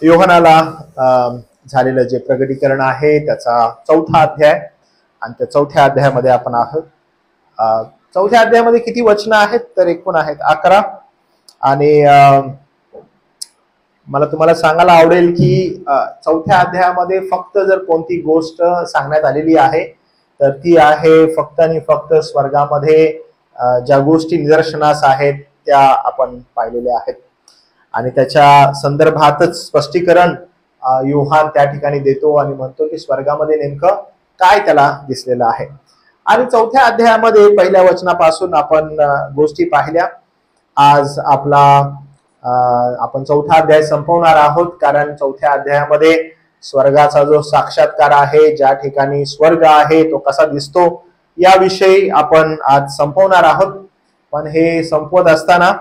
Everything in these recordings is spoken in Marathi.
योहानाला झालेलं जे प्रगटीकरण आहे त्याचा 4था अध्याय आणि त्या 4थ्या अध्यायामध्ये आपण आहोत. 4थ्या अध्यायामध्ये किती वचनं आहेत तर एकूण आहेत 11. आणि मला तुम्हाला सांगायला आवडेल की 4थ्या अध्यायामध्ये फक्त जर कोणती गोष्ट सांगण्यात आलेली आहे तर ती आहे फक्त आणि फक्त स्वर्गामध्ये ज्या गोष्टी निदर्शनास आहेत त्या आपण पाहिलेल्या आहेत आणि त्याच्या संदर्भातच स्पष्टीकरण योहान त्या ठिकाणी देतो आणि म्हणतो की स्वर्गामध्ये नेमकं काय त्याला दिसलेलं आहे. आणि 4थ्या अध्यायामध्ये पहिल्या वचनापासून आपण गोष्टी पाहिल्या. आज आपण 4था अध्याय संपवणार आहोत कारण 4थ्या अध्यायामध्ये स्वर्गाचा जो साक्षात्कार आहे, ज्या ठिकाणी स्वर्ग आहे तो कसा दिसतो याविषयी आपण आज संपवणार आहोत. पण हे संपवत असताना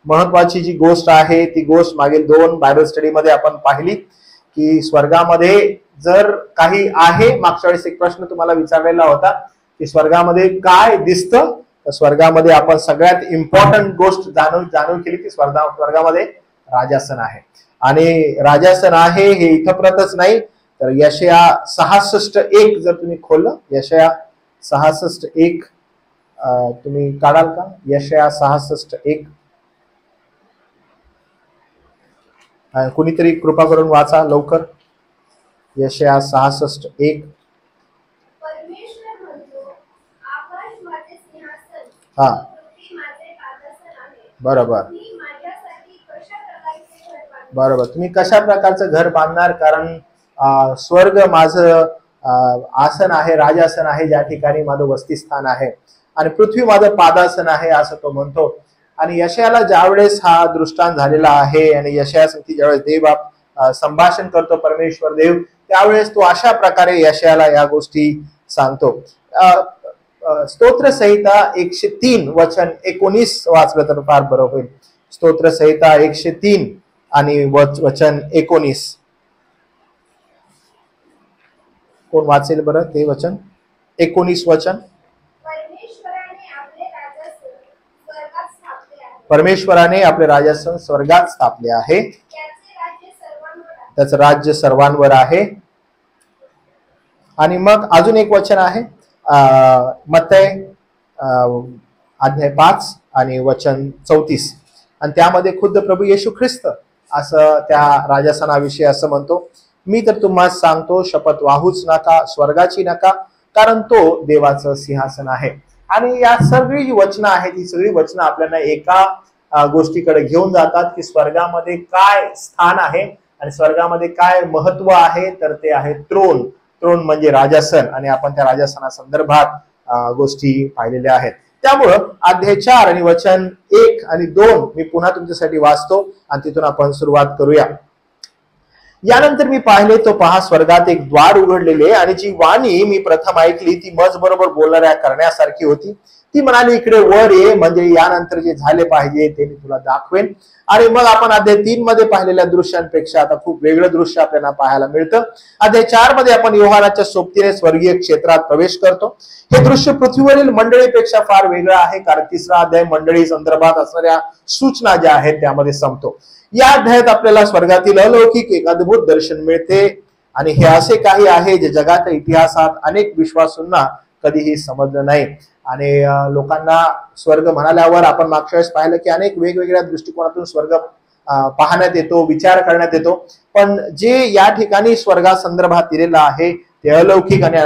महत्वाची जी गोष्ट आहे ती गोष्ट मागील 2 बायबल स्टडी मध्ये आपण पाहिली की स्वर्गामध्ये जर काही आहे. मागच्या वेळेस एक प्रश्न तुम्हाला विचारलेला होता की स्वर्गामध्ये काय दिसतं. तर स्वर्गामध्ये आपण सगळ्यात इम्पॉर्टंट गोष्ट जाणून केली की स्वर्गामध्ये राजासन आहे. आणि राजासन आहे हे इथपर्यंतच नाही तर यशया 66:1 जर तुम्ही खोललं, यशया 66:1 तुम्ही काढाल का? यशया 66:1 कुणीतरी कृपा करून वाचा लवकर. यशया 66:1. हा बरोबर बरोबर. तुम्ही कशा प्रकारचं घर बांधणार? कारण स्वर्ग माझं आसन आहे, राजासन आहे, ज्या ठिकाणी माझं वस्तीस्थान आहे आणि पृथ्वी माझं पादासन आहे असं तो म्हणतो. आणि यशयाला ज्यावेळेस हा दृष्टांत झालेला आहे आणि यशयासाठी ज्यावेळेस देव संभाषण करतो परमेश्वर देव, त्यावेळेस तो अशा प्रकारे यशयाला या गोष्टी सांगतो. स्तोत्र संहिता 103 वचन 19 वाचलं तर फार बरं होईल. स्तोत्र संहिता 103 आणि वचन 19 कोण वाचेल बरं ते वचन? 19 वचन. परमेश्वराने आपले राजासन स्वर्गात स्थापले आहे, त्याचं राज्य सर्वांवर आहे. आणि मग अजून एक वचन आहे मत्तय अध्याय 5 आणि वचन 34 आणि त्यामध्ये खुद्द प्रभू येशू ख्रिस्त असं त्या राजासनाविषयी असं म्हणतो, मी तर तुम्हाला सांगतो शपथ वाहूच नका, स्वर्गाची नका, कारण तो देवाचं सिंहासन आहे. आणि या सगळी जी वचनं आहेत ही सगळी वचनं आपल्याला एका गोष्टीकडे घेऊन जातात की स्वर्गामध्ये काय स्थान आहे आणि स्वर्गामध्ये काय महत्व आहे. तर ते आहे त्रोन. त्रोन म्हणजे राजासन आणि आपण त्या राजासना संदर्भात गोष्टी पाहिलेल्या आहेत. त्यामुळं अध्याय 4 आणि वचन 1 आणि 2 मी पुन्हा तुमच्यासाठी वाचतो आणि तिथून आपण सुरुवात करूया. यानंतर मी पाहिले तो पहा स्वर्गात एक द्वार उघडलेले आणि जी वाणी मी प्रथम ऐकली ती मज बरोबर बोलणाऱ्या करण्यासारखी होती. ती म्हणाली इकडे वर ये, म्हणजे यानंतर जे झाले पाहिजे ते मी तुला दाखवेन. आणि मग आपण अध्याय 3 मध्ये पाहिलेल्या दृश्यांपेक्षा आता खूप वेगळं दृश्य आपल्याला पाहायला मिळतं. अध्याय 4 मध्ये आपण योहानाच्या सोबतीने स्वर्गीय क्षेत्रात प्रवेश करतो. हे दृश्य पृथ्वीवरील मंडळीपेक्षा फार वेगळं आहे कारण 3रा अध्याय मंडळी संदर्भात असणाऱ्या सूचना ज्या आहेत त्यामध्ये संपतो. या अध्यायात आपल्याला स्वर्गातील अलौकिक एक अद्भुत दर्शन मिळते आणि हे असे काही आहे जे जगाच्या इतिहासात अनेक विश्वासूंना कधीही समजलं नाही. आणि लोकांना स्वर्ग म्हणाल्यावर आपण मागच्या वेळेस पाहिलं की अनेक वेगवेगळ्या दृष्टिकोनातून स्वर्ग पाहण्यात येतो, विचार करण्यात येतो. पण जे या ठिकाणी स्वर्गा संदर्भात दिलेलं आहे ते अलौकिक आणि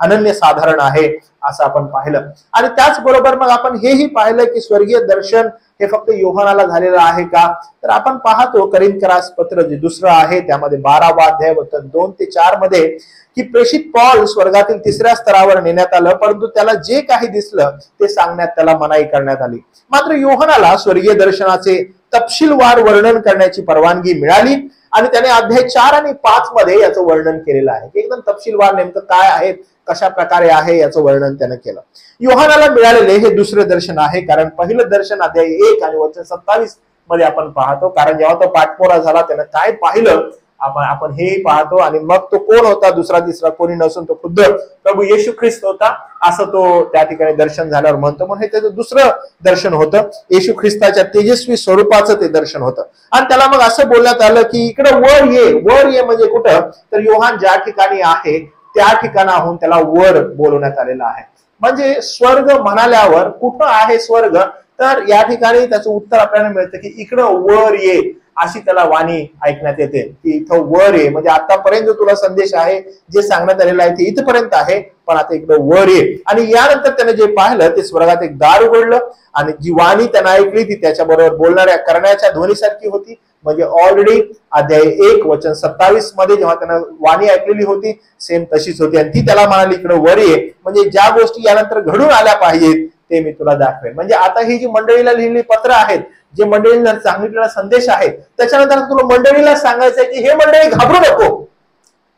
अनन्य साधारण आहे असं आपण पाहिलं. आणि त्याचबरोबर मग आपण हेही पाहिलं की स्वर्गीय दर्शन हे फक्त योहानाला झालेलं आहे का? तर आपण पाहतो करिंथकरास पत्र जे 2 आहे त्यामध्ये 12वा अध्याय वचन 2 ते 4 मध्ये की प्रेषित पॉल स्वर्गातील 3ऱ्या स्तरावर नेण्यात आलं, परंतु त्याला जे काही दिसलं ते सांगण्यात त्याला मनाई करण्यात आली. मात्र योहानाला स्वर्गीय दर्शनाचे तपशीलवार वर्णन करण्याची परवानगी मिळाली आणि त्याने अध्याय 4 आणि 5 मध्ये याचं वर्णन केलेलं आहे. एकदम तपशीलवार नेमकं काय आहे, कशा प्रकारे आहे याचं वर्णन त्याने केलं. योहानाला मिळालेले हे दुसरं दर्शन आहे कारण पहिलं दर्शन अध्याय 1 आणि वचन 27 मध्ये आपण पाहतो. कारण जेव्हा तो पाठपोरा झाला त्यानं काय पाहिलं आपण हेही पाहतो. आणि मग तो कोण होता? दुसरा तिसरा कोणी नसून तो खुद्द प्रभू येशू ख्रिस्त होता, असं तो त्या ठिकाणी दर्शन झाल्यावर म्हणतो. म्हणून हे त्याचं दुसरं दर्शन होतं, येशू ख्रिस्ताच्या तेजस्वी स्वरूपाचं ते दर्शन होतं. आणि त्याला मग असं बोलण्यात आलं की इकडे वर ये. वर ये म्हणजे कुठं? तर योहान ज्या ठिकाणी आहे त्या ठिकाणाहून त्याला वर बोलवण्यात आलेलं आहे. म्हणजे स्वर्ग म्हणाल्यावर कुठं आहे स्वर्ग? तर या ठिकाणी त्याचं उत्तर आपल्याला मिळतं की इकडं वर ये, अशी त्याला वाणी ऐकण्यात येते की इथं वर ये. म्हणजे आतापर्यंत जो तुला संदेश आहे, जे सांगण्यात आलेला आहे ते इथपर्यंत आहे, पण आता इकडं वर ये. आणि यानंतर त्याने जे पाहिलं ते स्वर्गात एक दार उघडलं आणि जी वाणी त्याने ऐकली ती त्याच्याबरोबर बोलणाऱ्या करण्याच्या ध्वनीसारखी होती. म्हणजे ऑलरेडी अध्याय 1 वचन 27 मध्ये जेव्हा त्यानं वाणी ऐकलेली होती सेम तशीच होती. आणि ती त्याला म्हणाली इकडे वर ये, म्हणजे ज्या गोष्टी यानंतर घडून आल्या पाहिजेत ते मी तुला दाखवेन. म्हणजे आता ही जी मंडळीला लिहिलेली पत्र आहेत, जे मंडळीला सांगितलेला संदेश आहे, त्याच्यानंतर तुला मंडळीला सांगायचं आहे की हे मंडळी घाबरू नको,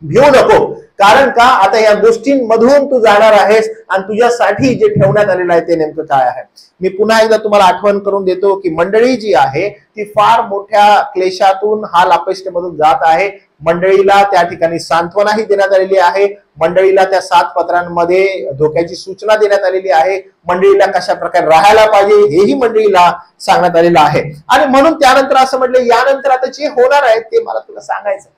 भिवू नको. कारण का? आता या गोष्टींमधून तू जाणार आहेस आणि तुझ्यासाठी जे ठेवण्यात आलेलं आहे ते नेमकं काय आहे. मी पुन्हा एकदा तुम्हाला आठवण करून देतो की मंडळी जी आहे ती फार मोठ्या क्लेशातून, हाल अपेष्टेमधून जात आहे. मंडळीला त्या ठिकाणी सांत्वनाही देण्यात आलेली आहे. मंडळीला त्या 7 पत्रांमध्ये धोक्याची सूचना देण्यात आलेली आहे. मंडळीला कशा प्रकारे राहायला पाहिजे हेही मंडळीला सांगण्यात आलेलं आहे. आणि म्हणून त्यानंतर असं म्हटलं, यानंतर आता जे होणार आहे ते मला तुला सांगायचं.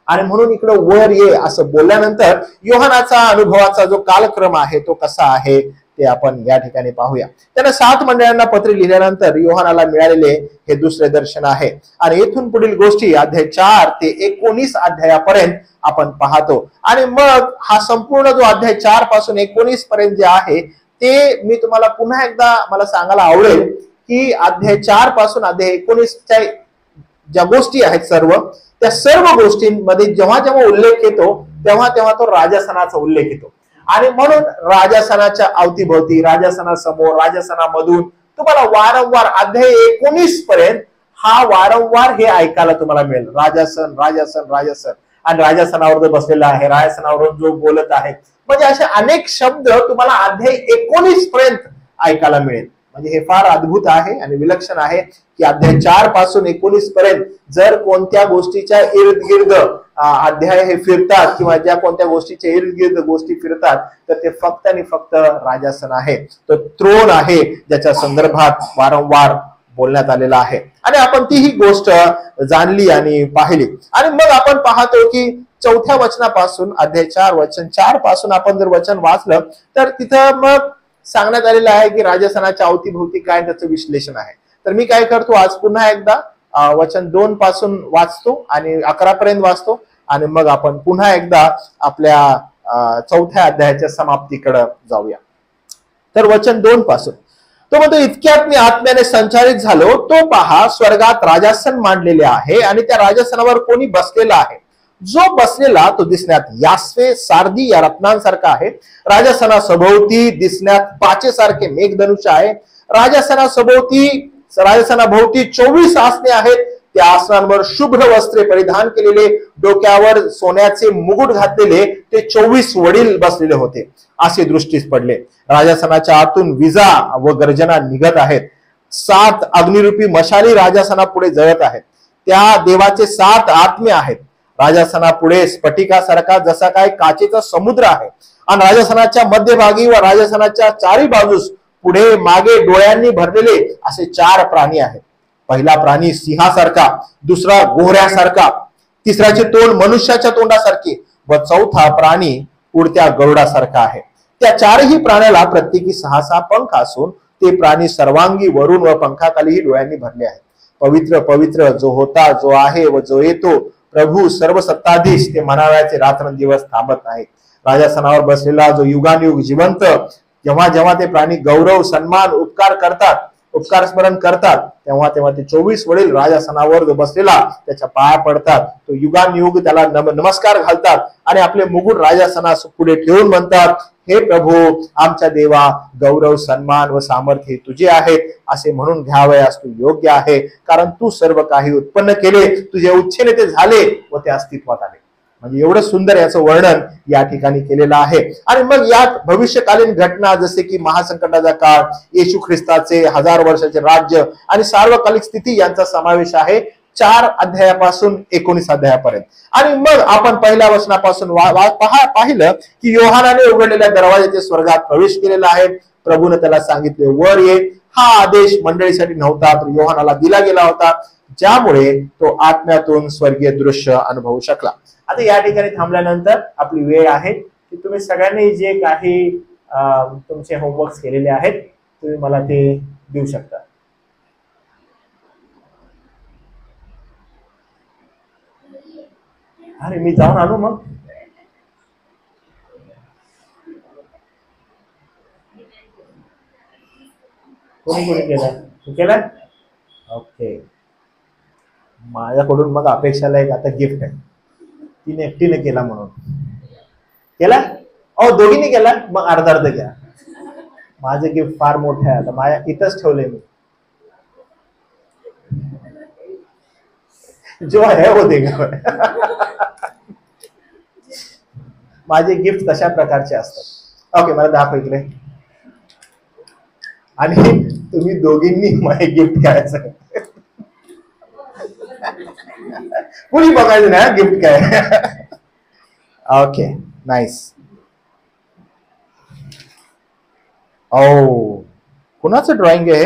आणि म्हणून इकडं वर ये असं बोलल्यानंतर योहानाचा अनुभवाचा जो कालक्रम आहे तो कसा आहे ते आपण या ठिकाणी पाहूया. त्याने 7 मंडळांना पत्र लिहिल्यानंतर योहानाला मिळालेले हे दुसरे दर्शन आहे. आणि येथून पुढील गोष्टी अध्याय 4 ते 19 अध्यायापर्यंत आपण पाहतो. आणि मग हा संपूर्ण जो अध्याय 4 पासून 19 पर्यंत जे आहे ते मी तुम्हाला पुन्हा एकदा मला सांगायला आवडेल की अध्याय 4 पासून अध्याय 19च्या ज्या गोष्टी आहेत त्या सर्व गोष्टींमध्ये जेव्हा जेव्हा उल्लेख येतो तेव्हा तेव्हा तो राजासनाचा उल्लेख येतो. आणि म्हणून राजासनाच्या अवतीभोवती, राजासनासमोर, राजासनामधून तुम्हाला वारंवार अध्याय 19 पर्यंत हा वारंवार हे ऐकायला तुम्हाला मिळेल. राजासन, राजासन, राजासन. आणि राजासनावर जो बसलेला आहे, राजासनावर जो बोलत आहे, म्हणजे असे अनेक शब्द तुम्हाला अध्याय 19 पर्यंत ऐकायला मिळेल. म्हणजे हे फार अद्भुत आहे आणि विलक्षण आहे की अध्याय 4 पासून 19 पर्यंत जर कोणत्या गोष्टीच्या इर्द गिर्द अध्याय हे फिरतात किंवा ज्या कोणत्या गोष्टीच्या इर्द गिर्द गोष्टी फिरतात तर ते फक्त आणि फक्त राजासन आहे, तो थ्रोन आहे ज्याच्या संदर्भात वारंवार बोलण्यात आलेला आहे. आणि आपण तीही गोष्ट जाणली आणि पाहिली. आणि मग आपण पाहतो की 4थ्या वचनापासून अध्याय 4 वचन 4 पासून आपण जर वचन वाचलं तर तिथं मग सांगण्यात आलेलं आहे की राजासनाच्या अवतीभोवती काय त्याचं विश्लेषण आहे. तर मी काय करतो, आज पुन्हा एकदा वचन 2 पासून वाचतो आणि 11 पर्यंत वाचतो आणि मग आपण पुन्हा एकदा आपल्या 4थ्या अध्यायाच्या समाप्तीकडे जाऊया. तर वचन 2 पासून तो म्हणतो, इतक्यात मी आत्म्याने संचारित झालो, तो पहा स्वर्गात राजासन मांडलेले आहे आणि त्या राजासनावर कोणी बसलेला आहे. जो बसलेला तो दिसण्यात यास्वे सारदी या रत्नांसारखा आहे. राजासनासभोवती दिसण्यात पाचेसारखे मेघधनुष्य आहे. राजासनाभोवती 24 आसने आहेत. त्या आसनांवर शुभ्र वस्त्रे परिधान केलेले, डोक्यावर सोन्याचे मुकुट घातलेले ते 24 वडील बसलेले होते असे दृष्टीस पडले. राजासनाच्या आतून विजा व गर्जना निघत आहेत. 7 अग्निरूपी मशाली राजासना पुढे जळत आहेत. त्या देवाचे 7 आत्मे आहेत. राजासना पुढे स्फटिकासारखा जसा काय काचेचा समुद्र आहे. आणि राजासनाच्या मध्यभागी व राजासनाच्या 4ही बाजूस पुढे मागे डोळ्यांनी भरलेले असे 4 प्राणी आहेत. पहिला प्राणी सिंहासारखा, दुसरा गोऱ्यासारखा, तिसऱ्याचे तोंड मनुष्याच्या तोंडासारखे व चौथा प्राणी उडत्या गरुडासारखा आहे. त्या 4ही प्राण्याला प्रत्येकी 6 पंख असून ते प्राणी सर्वांगी वरून व पंखाखालीही डोळ्यांनी भरले आहेत. पवित्र पवित्र जो होता, जो आहे व जो येतो, प्रभू सर्व सत्ताधीश, ते म्हणावयाचे रात्रंदिवस थांबत नाहीत. राजासनावर बसलेला जो युगानुयुग जिवंत, जेव्हा जेव्हा ते प्राणी गौरव, सन्मान, उपकार स्मरण करतात तेव्हा तेव्हा ते 24 वडील राजासनावर जो बसलेला त्याच्या पाया पडतात. तो युगानुयुग त्याला नमस्कार घालतात आणि आपले मुकुट राजासनास पुढे ठेवून म्हणतात, हे प्रभू आमच्या देवा, गौरव, सन्मान व सामर्थ्य तुझे आहेत, असे म्हणून घ्यावयास तू योग्य आहे. कारण तू सर्व काही उत्पन्न केले, तुझे उच्छेने ते झाले व ते अस्तित्वात आले. म्हणजे एवढं सुंदर याचं वर्णन या ठिकाणी केलेलं आहे. आणि मग यात भविष्यकालीन घटना जसे की महासंकटाचा काळ, येशू ख्रिस्ताचे 1000 वर्षाचे राज्य आणि सार्वकालिक स्थिती यांचा समावेश आहे. 4 अध्यायापासून 19 अध्यायापर्यंत. आणि मग आपण पहिल्या वचनापासून पाहिलं की योहानाने उघडलेल्या दरवाजाचे स्वर्गात प्रवेश केलेला आहे. प्रभूने त्याला सांगितले वर ये. हा आदेश मंडळीसाठी नव्हता, तर योहानाला दिला गेला होता, ज्यामुळे तो आत्म्यातून स्वर्गीय दृश्य अनुभवू शकला. आता या ठिकाणी थांबल्यानंतर आपली वेळ आहे की तुम्ही सगळ्यांनी जे काही तुमचे होमवर्क केलेले आहेत तुम्ही मला ते देऊ शकता. अरे मी जाऊन आणू मग. कोणी कोणी केलं? तू केलं? ओके. माझ्याकडून मग अपेक्षाला एक आता गिफ्ट आहे. तिने एकटीने केला म्हणून केला. दोघींनी केला, मग अर्धा अर्ध घ्या. माझे गिफ्ट फार मोठे आहे, आता माझ्या इथंच ठेवले मी. जो आहे वो देगा. माझे गिफ्ट तशा प्रकारचे असतात. ओके, मला दाखव इकडे. आणि तुम्ही दोघींनी माझे गिफ्ट घ्यायचं. कुणी बघायचं ना गिफ्ट काय. Okay, nice. कुणाचं ड्रॉइंग आहे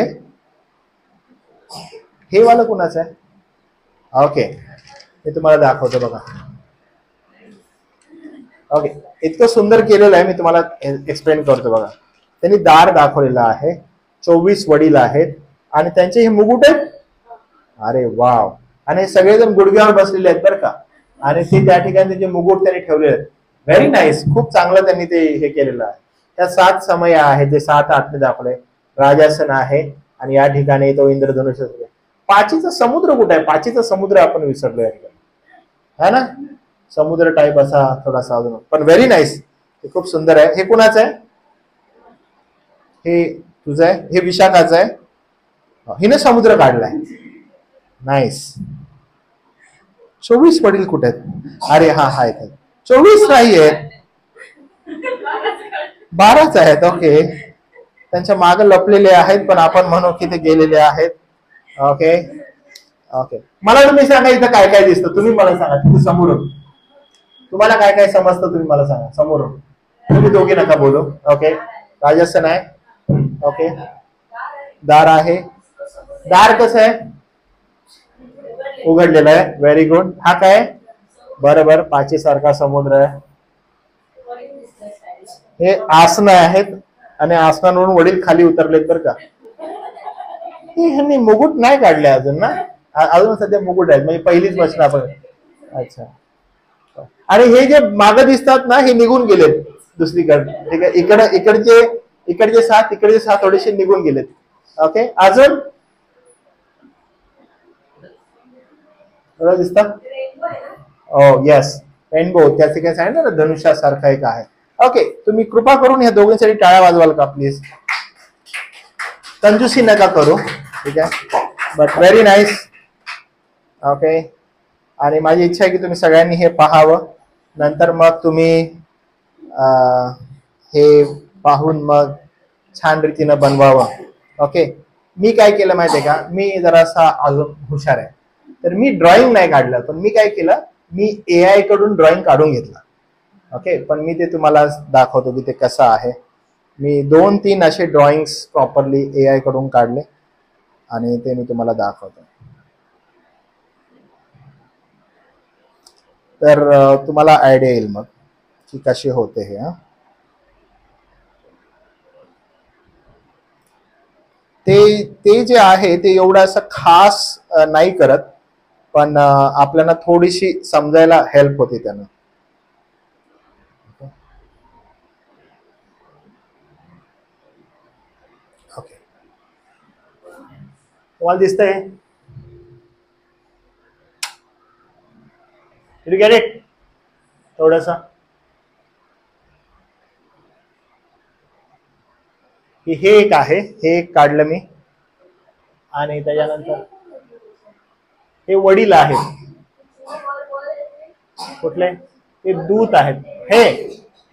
हे वाला कुणाचं आहे? ओके, मी तुम्हाला दाखवतो बघा. ओके, इतकं सुंदर केलेलं आहे, मी तुम्हाला एक्सप्लेन करतो बघा. त्यांनी दार दाखवलेला आहे, 24 वडील आहेत आणि त्यांचे हे मुकुट आहेत. अरे वाव. आणि सगळेजण गुडघ्यावर बसलेले आहेत बरं का. आणि ते त्या ठिकाणी त्याचे मुकुट त्यांनी ठेवलेले आहेत. Very nice. खूप चांगलं त्यांनी ते हे केलेलं आहे. त्या 7 समय आहेत, जे 7 आत्मे दाखवले. राजासन आहे आणि या ठिकाणी तो इंद्रधनुष्य. पाचीचा समुद्र कुठे आहे? पाचीचा समुद्र आपण विसरलो है ना. समुद्र टाईप असा थोडासा अजून, पण व्हेरी नाईस. हे खूप सुंदर आहे. हे कुणाचं आहे? हे तुझं आहे? हे विशाखाचं आहे? हिने समुद्र काढलाय. नाईस. 24 वडील कुठे आहेत? अरे हा आहेत. 24 नाही आहेत, 12च आहेत. ओके, त्यांच्या मागे लपलेले आहेत, पण आपण म्हणू की ते गेलेले आहेत. Okay okay. मला तुम्ही सांगा इथं काय काय दिसतं. तुम्ही मला सांगा तिथे समोरून तुम्हाला काय काय समजतं. तुम्ही मला सांगा समोरून. तुम्ही दोघे नका बोलू. ओके, राजस्थान आहे. ओके, दार आहे. दार कसं आहे? उघडलेलं आहे. Very good. हा काय? बरोबर, पाची सारखा समुद्र आहे. हे आसनं आहेत आणि आसनावरून वडील खाली उतरलेत बरं का. ह्यांनी मुकुट नाही काढले अजून ना. अजून सध्या मुकुट आहेत, म्हणजे पहिलीच वचन आपण. अच्छा. आणि हे जे मागं दिसतात ना, हे निघून गेलेत दुसरीकडे. ठीक आहे, इकडचे 7 इकडचे 7 थोडेसे निघून गेलेत. ओके, अजून दिसतात. Yes, rainbow. त्या ठिकाणी सांगितलं ना, धनुष्यासारखा एक आहे. ओके, तुम्ही कृपा करून ह्या दोघांसाठी टाळ्या वाजवाल का प्लीज? कंजूसी नका करू. ठीक आहे, बट व्हेरी नाईस. ओके, आणि माझी इच्छा आहे की तुम्ही सगळ्यांनी हे पाहावं. नंतर मग तुम्ही हे पाहून मग छान रीतीनं बनवावं. ओके, मी काय केलं माहितीये का? मी जरासा अजून हुशार आहे, तर मी ड्रॉइंग नाही काढलं, पण मी काय केलं, मी AI कडून ड्रॉइंग काढून घेतलं. ओके, पण मी ते तुम्हाला दाखवतो की ते कसं आहे. मी 2-3 असे ड्रॉइंग्स प्रॉपरली AI कडून काढले आणि ते मी तुम्हाला दाखवतो. तर तुम्हाला आयडिया येईल मग की कसे होते हे. ते जे आहे ते एवढं असं खास नाही करत, पण आपल्याला थोडीशी समजायला हेल्प होते त्यानं. ओके, तुम्हाला दिसतंय? Did you get it? थोडासा हे एक आहे, हे एक काढलं मी. आणि त्याच्यानंतर हे वडील आहेत. कुठले? हे दूत आहेत.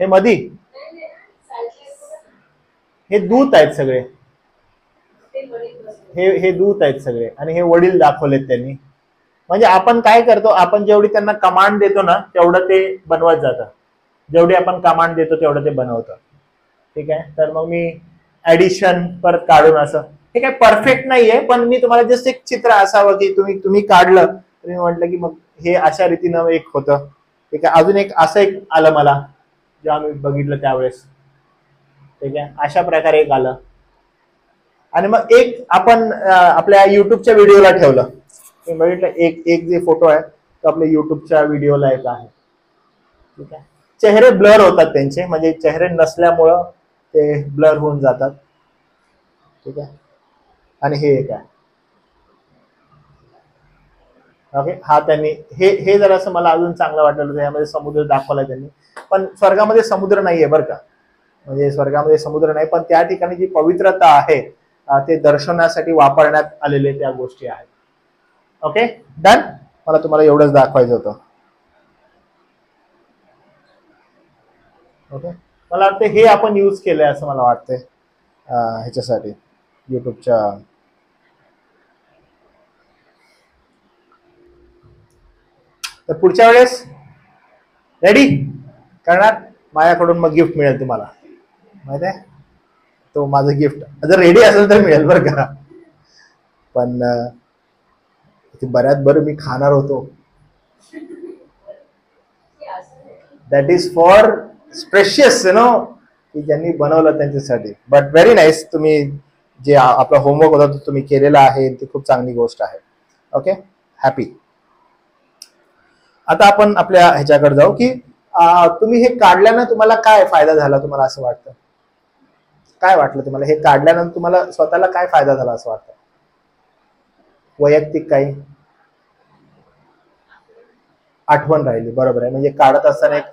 हे मधी हे दूत आहेत सगळे. हे दूत आहेत सगळे आणि हे वडील दाखवलेत त्यांनी. म्हणजे आपण काय करतो, आपण जेवढी त्यांना कमांड देतो ना तेवढं ते बनवत जातं, जेवढी आपण कमांड देतो तेवढं ते बनवतं. ठीक आहे, तर मग मी ऍडिशन परत काढून असं, हे काय परफेक्ट नाहीये, पण मी तुम्हाला जस्ट एक चित्र असावं की तुम्ही काढलं, तुम्ही म्हटलं की मग हे अशा रीतीनं एक होतं. ठीक आहे, अजून एक असं एक आलं मला जेव्हा मी बघितलं त्यावेळेस. ठीक आहे, अशा प्रकारे एक आलं. आणि मग एक आपण आपल्या युट्यूबच्या व्हिडिओला ठेवलं, मी बघितलं एक जे फोटो आहे तो आपल्या युट्यूबच्या व्हिडिओला एक आहे. ठीक आहे, चेहरे ब्लर होतात त्यांचे, म्हणजे चेहरे नसल्यामुळं ते ब्लर होऊन जातात. ठीक आहे, आणि हे एक आहे. ओके, हा त्यांनी हे जरासं मला अजून चांगलं वाटलं होतं, यामध्ये समुद्र दाखवलाय त्यांनी, पण स्वर्गामध्ये समुद्र नाहीये बरं का, म्हणजे स्वर्गामध्ये समुद्र नाही, पण त्या ठिकाणी जी पवित्रता आहे ते दर्शवण्यासाठी वापरण्यात आलेले त्या गोष्टी आहेत. Okay, done. मला तुम्हाला एवढंच दाखवायचं होतं. ओके, मला वाटतं हे आपण यूज केलंय असं मला वाटतंय ह्याच्यासाठी युट्यूबच्या. तर पुढच्या वेळेस रेडी करणार, माझ्याकडून मग गिफ्ट मिळेल तुम्हाला, माहित आहे, तो माझं गिफ्ट जर रेडी असेल तर मिळेल बरं का. पण बऱ्याच बरं मी खाणार होतो, that is for spacious no, की ज्यांनी बनवलं त्यांच्यासाठी. बट व्हेरी नाईस, तुम्ही जे आपला होमवर्क होता तो तुम्ही केलेला आहे, ती खूप चांगली गोष्ट आहे. Okay, happy. आता आपण आपल्या ह्याच्याकडे जाऊ की तुम्ही हे काढल्यानं तुम्हाला काय फायदा झाला, तुम्हाला असं वाटतं, काय वाटलं तुम्हाला हे काढल्यानंतर तुम्हाला स्वतःला काय फायदा झाला असं वाटतं, वैयक्तिक काही आठवण राहिली. बरोबर आहे, म्हणजे काढत असताना एक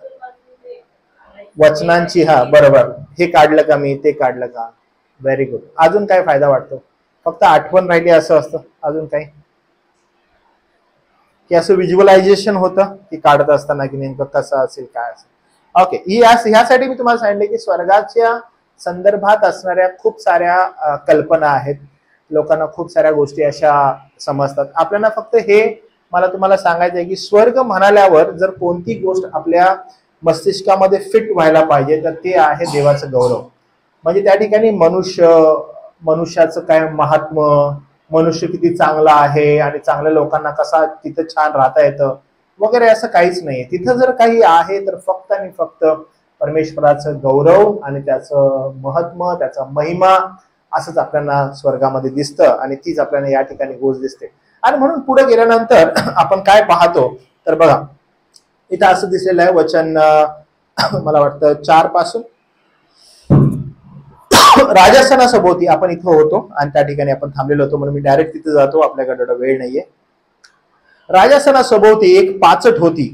वचनांची, हा बरोबर, हे काढलं का मी, ते काढलं का, व्हेरी गुड. अजून काय फायदा वाटतो, फक्त आठवण राहिली असं असतं, अजून काही की असं व्हिज्युअलायझेशन होतं की काढत असताना की नेमकं कसं असेल काय असेल. ओके, ह्यासाठी मी तुम्हाला सांगितलं की स्वर्गाच्या संदर्भात असणाऱ्या खूप साऱ्या कल्पना आहेत, लोकांना खूप साऱ्या गोष्टी अशा समजतात. आपल्याला फक्त हे मला तुम्हाला सांगायचं आहे की स्वर्ग म्हणाल्यावर जर कोणती गोष्ट आपल्या मस्तिष्कामध्ये फिट व्हायला पाहिजे तर ते आहे देवाचं गौरव. म्हणजे त्या ठिकाणी मनुष्याचं काय महात्म, मनुष्य किती चांगला आहे आणि चांगल्या लोकांना कसा तिथं छान राहता येतं वगैरे असं काहीच नाही. तिथं जर काही आहे तर फक्त आणि फक्त परमेश्वराचं गौरव आणि त्याचं महत्व, त्याचा महिमा असंच आपल्याला स्वर्गामध्ये दिसतं, आणि तीच आपल्याला या ठिकाणी गोष्ट दिसते. आणि म्हणून पुढे गेल्यानंतर आपण काय पाहतो तर बघा, इथं असं दिसलेलं आहे वचन मला वाटतं 4 पासून, राजस्थानासभोवती आपण इथं होतो आणि त्या ठिकाणी आपण थांबलेलो होतो, म्हणून मी डायरेक्ट तिथे जातो, आपल्याकडे वेळ नाहीये. राजस्थानासभोवती एक पाचट होती,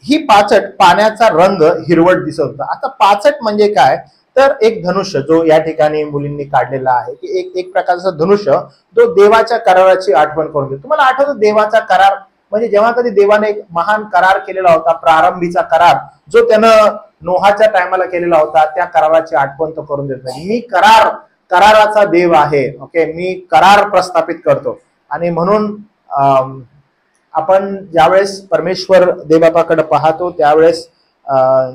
ही पाचट पाण्याचा रंग हिरवट दिसत होता. आता पाचट म्हणजे काय तर एक धनुष्य जो या ठिकाणी मुलींनी काढलेला आहे, की एक प्रकारचा धनुष्य जो देवाच्या कराराची आठवण करून देतो. तुम्हाला आठवतं देवाचा करार म्हणजे जेव्हा कधी देवाने एक महान करार केलेला होता, प्रारंभीचा करार जो त्यानं नोहाच्या टायमाला केलेला होता, त्या कराराची आठवण तो करून देत नाही. मी कराराचा देव आहे. ओके, मी करार प्रस्थापित करतो. आणि म्हणून आपण ज्यावेळेस परमेश्वर देवबापाकडे पाहतो त्यावेळेस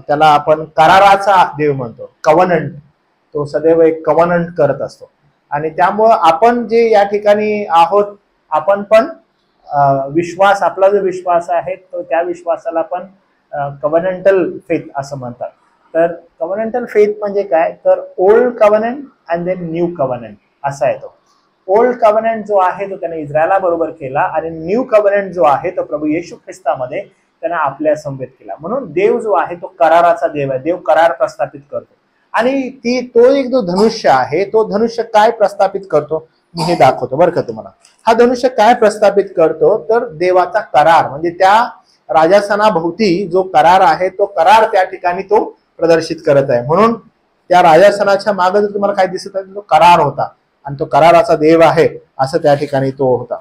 त्याला आपण कराराचा देव म्हणतो, कव्हनंट. तो सदैव एक कव्हनंट करत असतो. आणि त्यामुळं आपण जे या ठिकाणी आहोत, आपण पण विश्वास, आपला जो विश्वास आहे तो त्या विश्वासाला पण कव्हनंटल फेथ असं म्हणतात. तर कव्हनंटल फेथ म्हणजे काय तर old covenant and then new covenant असा आहे तो. ओल्ड कव्हनंट जो आहे तो त्याने इस्रायला बरोबर केला, आणि न्यू कव्हनंट जो आहे तो प्रभू येशू ख्रिस्तामध्ये त्याने आपल्या समवेत केला. म्हणून देव जो आहे तो कराराचा देव आहे, देव करार प्रस्थापित करतो. आणि तो एक जो धनुष्य आहे तो धनुष्य काय प्रस्थापित करतो मी हे दाखवतो बरं का तुम्हाला. हा धनुष्य काय प्रस्थापित करतो तर देवाचा करार, म्हणजे त्या राजासनाभोवती जो करार आहे तो करार त्या ठिकाणी तो प्रदर्शित करत आहे. म्हणून त्या राजासनाच्या मागे जर तुम्हाला काय दिसत आहे तो करार होता, आणि तो कराराचा देव आहे असं त्या ठिकाणी तो होता.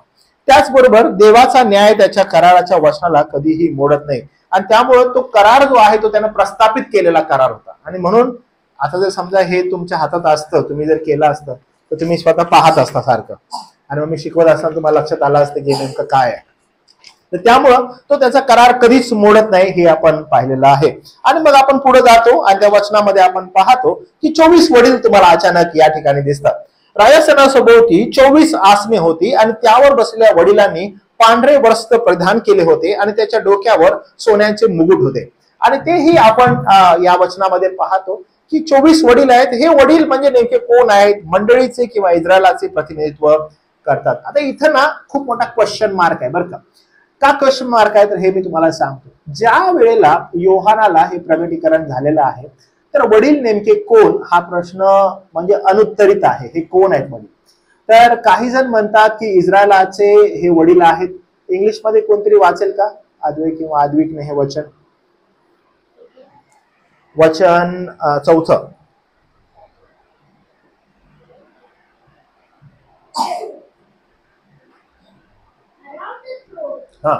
त्याचबरोबर देवाचा न्याय त्याच्या कराराच्या वचनाला कधीही मोडत नाही, आणि त्यामुळे तो करार जो आहे तो त्यानं प्रस्थापित केलेला करार होता. आणि म्हणून आता जर समजा हे तुमच्या हातात असतं, तुम्ही जर केलं असतं तर तुम्ही स्वतः पाहत असता सारखं, आणि मग मी शिकवत असताना तुम्हाला लक्षात आलं असतं की नेमकं काय आहे. तर त्यामुळं तो त्याचा करार कधीच मोडत नाही हे आपण पाहिलेलं आहे. आणि मग आपण पुढे जातो आणि त्या वचनामध्ये आपण पाहतो की 24 वडील तुम्हाला अचानक या ठिकाणी दिसतात. राजासनासभोवती 24 आसने होती आणि त्यावर बसलेल्या वडिलांनी पांढरे वस्त्र परिधान केले होते आणि त्याच्या डोक्यावर सोन्याचे मुकुट होते. आणि तेही आपण या वचनामध्ये पाहतो की 24 वडील आहेत. हे वडील म्हणजे नेमके कोण आहेत? मंडळीचे किंवा इस्रायलाचे प्रतिनिधित्व करतात. आता इथं ना खूप मोठा क्वेश्चन मार्क आहे बरं का क्वेश्चन मार्क आहे तर हे मी तुम्हाला सांगतो. ज्या वेळेला योहानाला हे प्रगटीकरण झालेलं आहे तर वडील नेमके कोण हा प्रश्न म्हणजे अनुत्तरित आहे. हे कोण आहेत वडील? तर काही जण म्हणतात की इस्रायलाचे हे वडील आहेत. इंग्लिशमध्ये कोणतरी वाचेल का? अद्वैत किंवा आद्विकने हे वचन 4. हा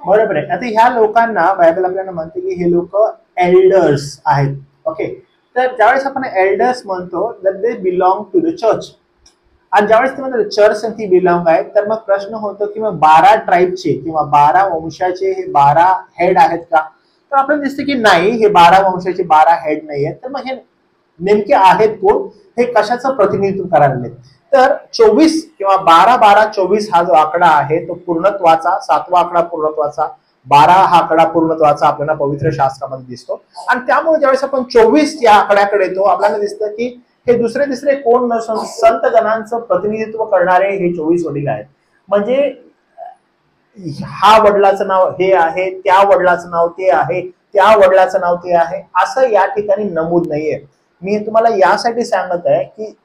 बरोबर आहे. आता ह्या लोकांना बायबल आपल्याला म्हणते की हे लोक एल्डर्स आहेत. ओके, तर ज्यावेळेस आपण एल्डर्स म्हणतो that they belong to the church. आणि ज्यावेळेस ते म्हणतात चर्च ती बिलॉंग आहे तर मग प्रश्न होतो की मग 12 ट्राईबचे किंवा 12 वंशाचे हे 12 हेड आहेत का? तर आपल्याला दिसते की नाही, हे 12 वंशाचे 12 हेड नाही आहेत. तर मग हे नेमके आहेत कोण? हे कशाचं प्रतिनिधित्व करायला? तर 24 किंवा 12-12-24 हा जो आकडा आहे तो पूर्णत्वाचा, 7वा आकडा पूर्णत्वाचा, 12 हा आकडा पूर्णत्वाचा आपल्याला पवित्र शास्त्रामध्ये दिसतो. आणि त्यामुळे ज्यावेळेस आपण 24 या आकड्याकडे येतो आपल्याला दिसतं की हे दुसरे तिसरे कोण नसून संत गणांचं प्रतिनिधित्व करणारे हे 24 वडील आहेत. म्हणजे हा वडिलाचं नाव हे आहे, त्या वडिलाचं नाव ते आहे, त्या वडिलाचं नाव ते आहे, असं या ठिकाणी नमूद नाहीये. मी तुम्हाला यासाठी सांगत आहे की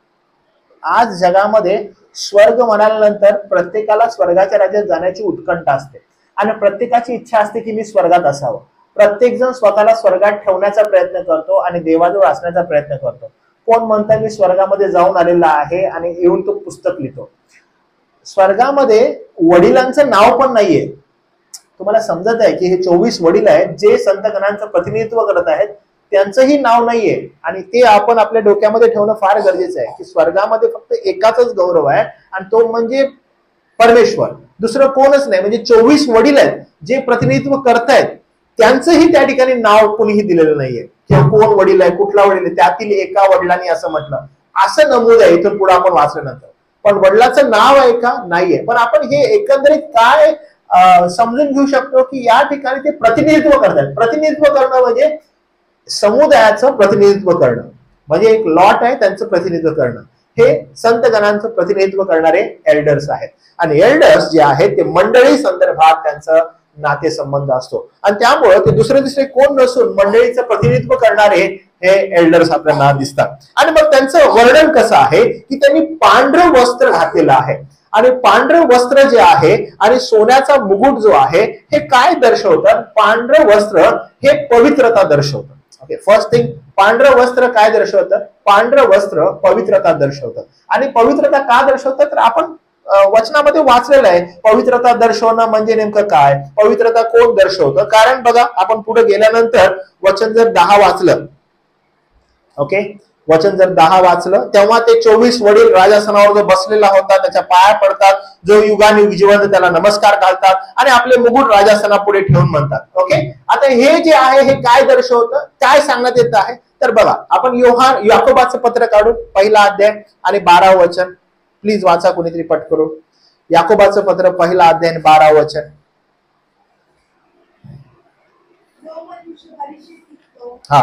आज जगामध्ये स्वर्ग म्हणाल्यानंतर प्रत्येकाला स्वर्गाच्या राज्यात जाण्याची उत्कंठा असते आणि प्रत्येकाची इच्छा असते की मी स्वर्गात असावं. प्रत्येक जण स्वतःला स्वर्गात ठेवण्याचा प्रयत्न करतो आणि देवाजवळ असण्याचा प्रयत्न करतो. कोण म्हणता मी स्वर्गामध्ये जाऊन आलेला आहे आणि येऊन तो पुस्तक लिहितो. स्वर्गामध्ये वडिलांचं नाव पण नाहीये. तुम्हाला समजत आहे की हे 24 वडील आहेत जे संत गणांचं प्रतिनिधित्व करत आहेत, त्यांचंही नाव नाहीये. आणि ते आपण आपल्या डोक्यामध्ये ठेवणं फार गरजेचं आहे की स्वर्गामध्ये फक्त एकाच गौरव आहे आणि तो म्हणजे परमेश्वर, दुसरं कोणच नाही. म्हणजे 24 वडील आहेत जे प्रतिनिधित्व करतायत, त्यांचंही त्या ठिकाणी नाव कोणीही दिलेलं नाहीये किंवा कोण वडील आहे, कुठला वडील आहे, त्यातील एका वडिलांनी असं म्हटलं असं नमूद आहे इथून पुढे आपण वाचल्यानंतर. पण वडिलाचं नाव आहे का? नाहीये. पण आपण हे एकंदरीत काय समजून घेऊ शकतो की या ठिकाणी ते प्रतिनिधित्व करतात. प्रतिनिधित्व करणं म्हणजे समुदायाचं प्रतिनिधित्व करणं, म्हणजे एक लॉट आहे त्यांचं प्रतिनिधित्व करणं. हे संत गणांचं प्रतिनिधित्व करणारे एल्डर्स आहेत. आणि एल्डर्स जे आहेत ते मंडळी संदर्भात त्यांचं नातेसंबंध असतो आणि त्यामुळे ते दुसरे दुसरे कोण नसून मंडळीचं प्रतिनिधित्व करणारे हे एल्डर्स आपल्याला दिसतात. आणि मग त्यांचं वर्णन कसं आहे की त्यांनी पांढरं वस्त्र घातलेलं आहे. आणि पांढरं वस्त्र जे आहे आणि सोन्याचा मुकुट जो आहे हे काय दर्शवतं? पांढरं वस्त्र हे पवित्रता दर्शवतं. ओके, फर्स्ट थिंग, पांढरं वस्त्र काय दर्शवतं? पांढरं वस्त्र पवित्रता दर्शवतं. आणि पवित्रता का दर्शवतं? तर आपण वचनामध्ये वाचलेलं आहे. पवित्रता दर्शवणं म्हणजे नेमकं काय? पवित्रता कोण दर्शवतं? कारण बघा, आपण पुढे गेल्यानंतर वचन जर 10 वाचलं, ओके, वचन जर 10 वाचलं तेव्हा ते 24 वडील राजासनावर जो बसलेला होता त्याच्या पाया पडतात, जो युगानुयुग जिवंत त्याला नमस्कार घालतात आणि आपले मुकुट राजासना पुढे ठेवून म्हणतात. ओके, आता हे जे आहे हे काय दर्शवतं, काय सांगण्यात येत आहे? तर बघा, आपण याकोबाचं पत्र काढून 1 अध्याय आणि 12 वचन प्लीज वाचा कोणीतरी पट करून. याकोबाचं पत्र 1 अध्याय आणि 12 वचन. हा,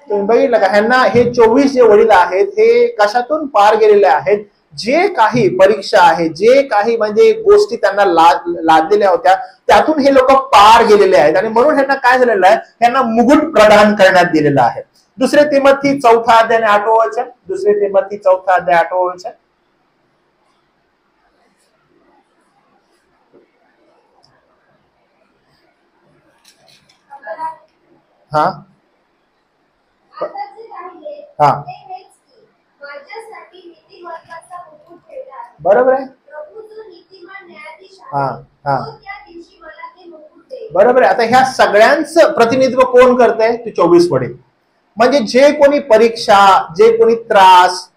तुम्ही बघितलं का? ह्यांना हे 24 जे वडील आहेत हे कशातून पार गेलेले आहेत? जे काही परीक्षा आहे, जे काही म्हणजे गोष्टी त्यांना लादलेल्या होत्या त्यातून हे लोक पार गेलेले आहेत. आणि म्हणून ह्यांना काय झालेलं आहे? ह्यांना मुकुट प्रदान करण्यात दिलेला आहे. 2 तिमोथी 4 अध्याय आणि 8 वचन. 2 तिमोथी 4 अध्याय 8 वचन. हा हा, बरोबर आहे. हा हा बरोबर आहे. आता ह्या सगळ्यांचं प्रतिनिधित्व कोण करतंय? ते 24 वडील. म्हणजे जे कोणी परीक्षा, जे कोणी त्रास,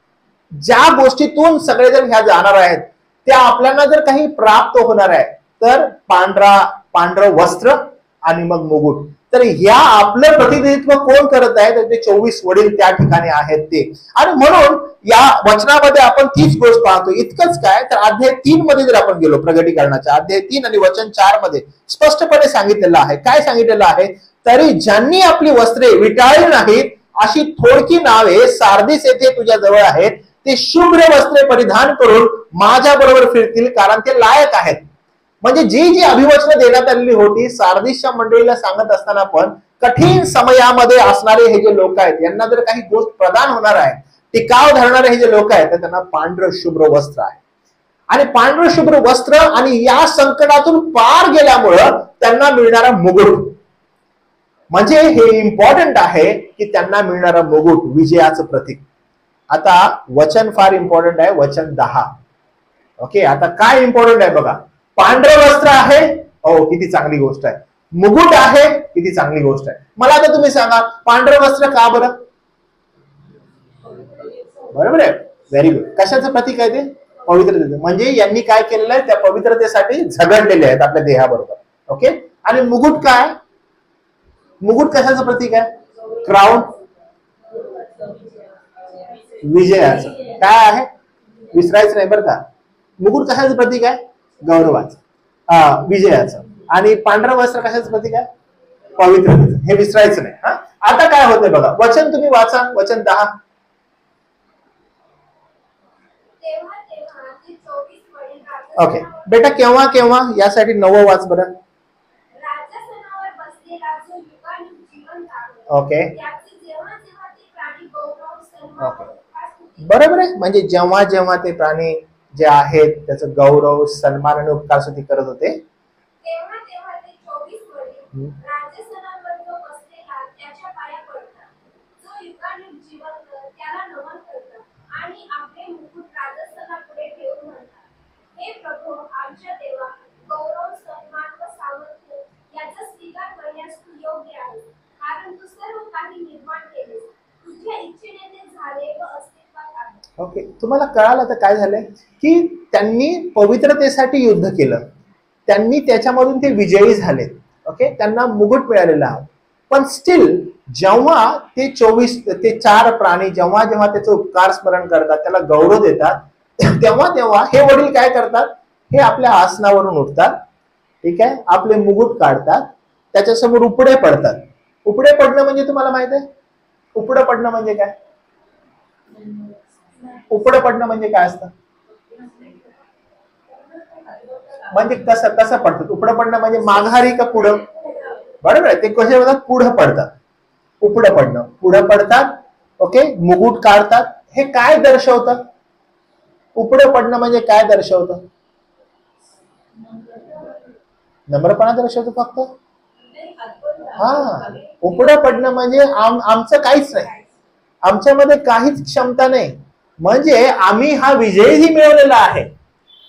ज्या गोष्टीतून सगळेजण ह्या जाणार आहेत, त्या आपल्याला जर काही प्राप्त होणार आहे तर पांढरं वस्त्र आणि मग मुकुट. तर ह्या आपलं प्रतिनिधित्व कोण करत आहे? तर ते 24 वडील त्या ठिकाणी आहेत ते. आणि म्हणून या वचनामध्ये आपण तीच गोष्ट पाहतो. इतकंच काय, तर अध्याय 3 मध्ये जर आपण गेलो, प्रगटीकरणाच्या अध्याय 3 आणि वचन 4 मध्ये स्पष्टपणे सांगितलेलं आहे. काय सांगितलेलं आहे? तरी ज्यांनी आपली वस्त्रे विटाळली नाहीत अशी थोडकी नावे सार्दिस येथे तुझ्या जवळ आहेत, ते शुभ्र वस्त्रे परिधान करून माझ्या बरोबर फिरतील, कारण ते लायक आहेत. म्हणजे जी अभिवचनं देण्यात आलेली होती सार्दिसच्या मंडळीला सांगत असताना, पण कठीण समयामध्ये असणारे हे जे लोक आहेत, यांना जर काही गोष्ट प्रदान होणार आहे, टिकाव धरणारे हे जे लोक आहेत, तर त्यांना पांढरं शुभ्र वस्त्र आहे. आणि पांढरं शुभ्र वस्त्र आणि या संकटातून पार गेल्यामुळं त्यांना मिळणारा मुकुट, म्हणजे हे इम्पॉर्टंट आहे की त्यांना मिळणारा मुकुट विजयाचं प्रतीक. आता वचन फार इम्पॉर्टंट आहे, वचन 10. ओके, आता काय इम्पॉर्टंट आहे बघा. पांढरं वस्त्र आहे, हो किती चांगली गोष्ट आहे. मुकुट आहे, किती चांगली गोष्ट आहे. मला आता तुम्ही सांगा, पांढरं वस्त्र का बरं? बरोबर आहे, व्हेरी गुड. कशाचं प्रतीक आहे ते? पवित्रतेचं. म्हणजे यांनी काय केलेलं आहे? त्या पवित्रतेसाठी झगडलेले आहेत आपल्या देहाबरोबर. ओके, आणि मुकुट काय? मुकुट कशाचं प्रतीक आहे? क्राउन, विजयाचं. काय आहे? विसरायचं नाही बरं का. मुकुट कशाचं प्रतीक आहे? गौरवाचं, विजयाचं. आणि पांढरं वस्त्र कशाचं प्रतीक आहे? पवित्रतेचं. हे विसरायचं नाही. हा, आता काय होतंय बघा, वचन तुम्ही वाचा, वचन 10. ओके बेटा, केव्हा केव्हा यासाठी 9 वाच बरं. ओके बरोबर आहे. म्हणजे जेव्हा जेव्हा ते प्राणी जे आहेत त्याचं गौरव, सन्मान आणि उपकार स्तुती करत होते, ओके. तुम्हाला कळालं आता काय झालंय, की त्यांनी पवित्रतेसाठी युद्ध केलं, त्यांनी त्याच्यामधून ते विजयी झाले. ओके, त्यांना मुकुट मिळालेला आहे. पण स्टील जेव्हा ते 4 प्राणी जेव्हा जेव्हा त्याचं उपकार स्मरण करतात, त्याला गौरव देतात, तेव्हा हे वडील काय करतात? हे आपल्या आसनावरून उठतात, ठीक आहे, आपले मुकुट काढतात, त्याच्यासमोर उपडे पडतात. उपडे पडणं म्हणजे तुम्हाला माहित आहे? उपडं पडणं म्हणजे काय? उपडं पडणं म्हणजे काय असतं? म्हणजे कसं पडतात? उपडं पडणं म्हणजे माघारी का पुढं? बरोबर आहे, ते कसे होतात? पुढं पडतात. उपडं पडणं, पुढं पडतात. ओके, मुकुट काढतात. हे काय दर्शवतं? उपडं पडणं म्हणजे काय दर्शवतं? नम्रपणा दर्शवतो फक्त. हा, उपडं पडणं म्हणजे आमचं काहीच नाही, आमच्यामध्ये काहीच क्षमता नाही, म्हणजे आम्ही हा विजयही मिळवलेला आहे,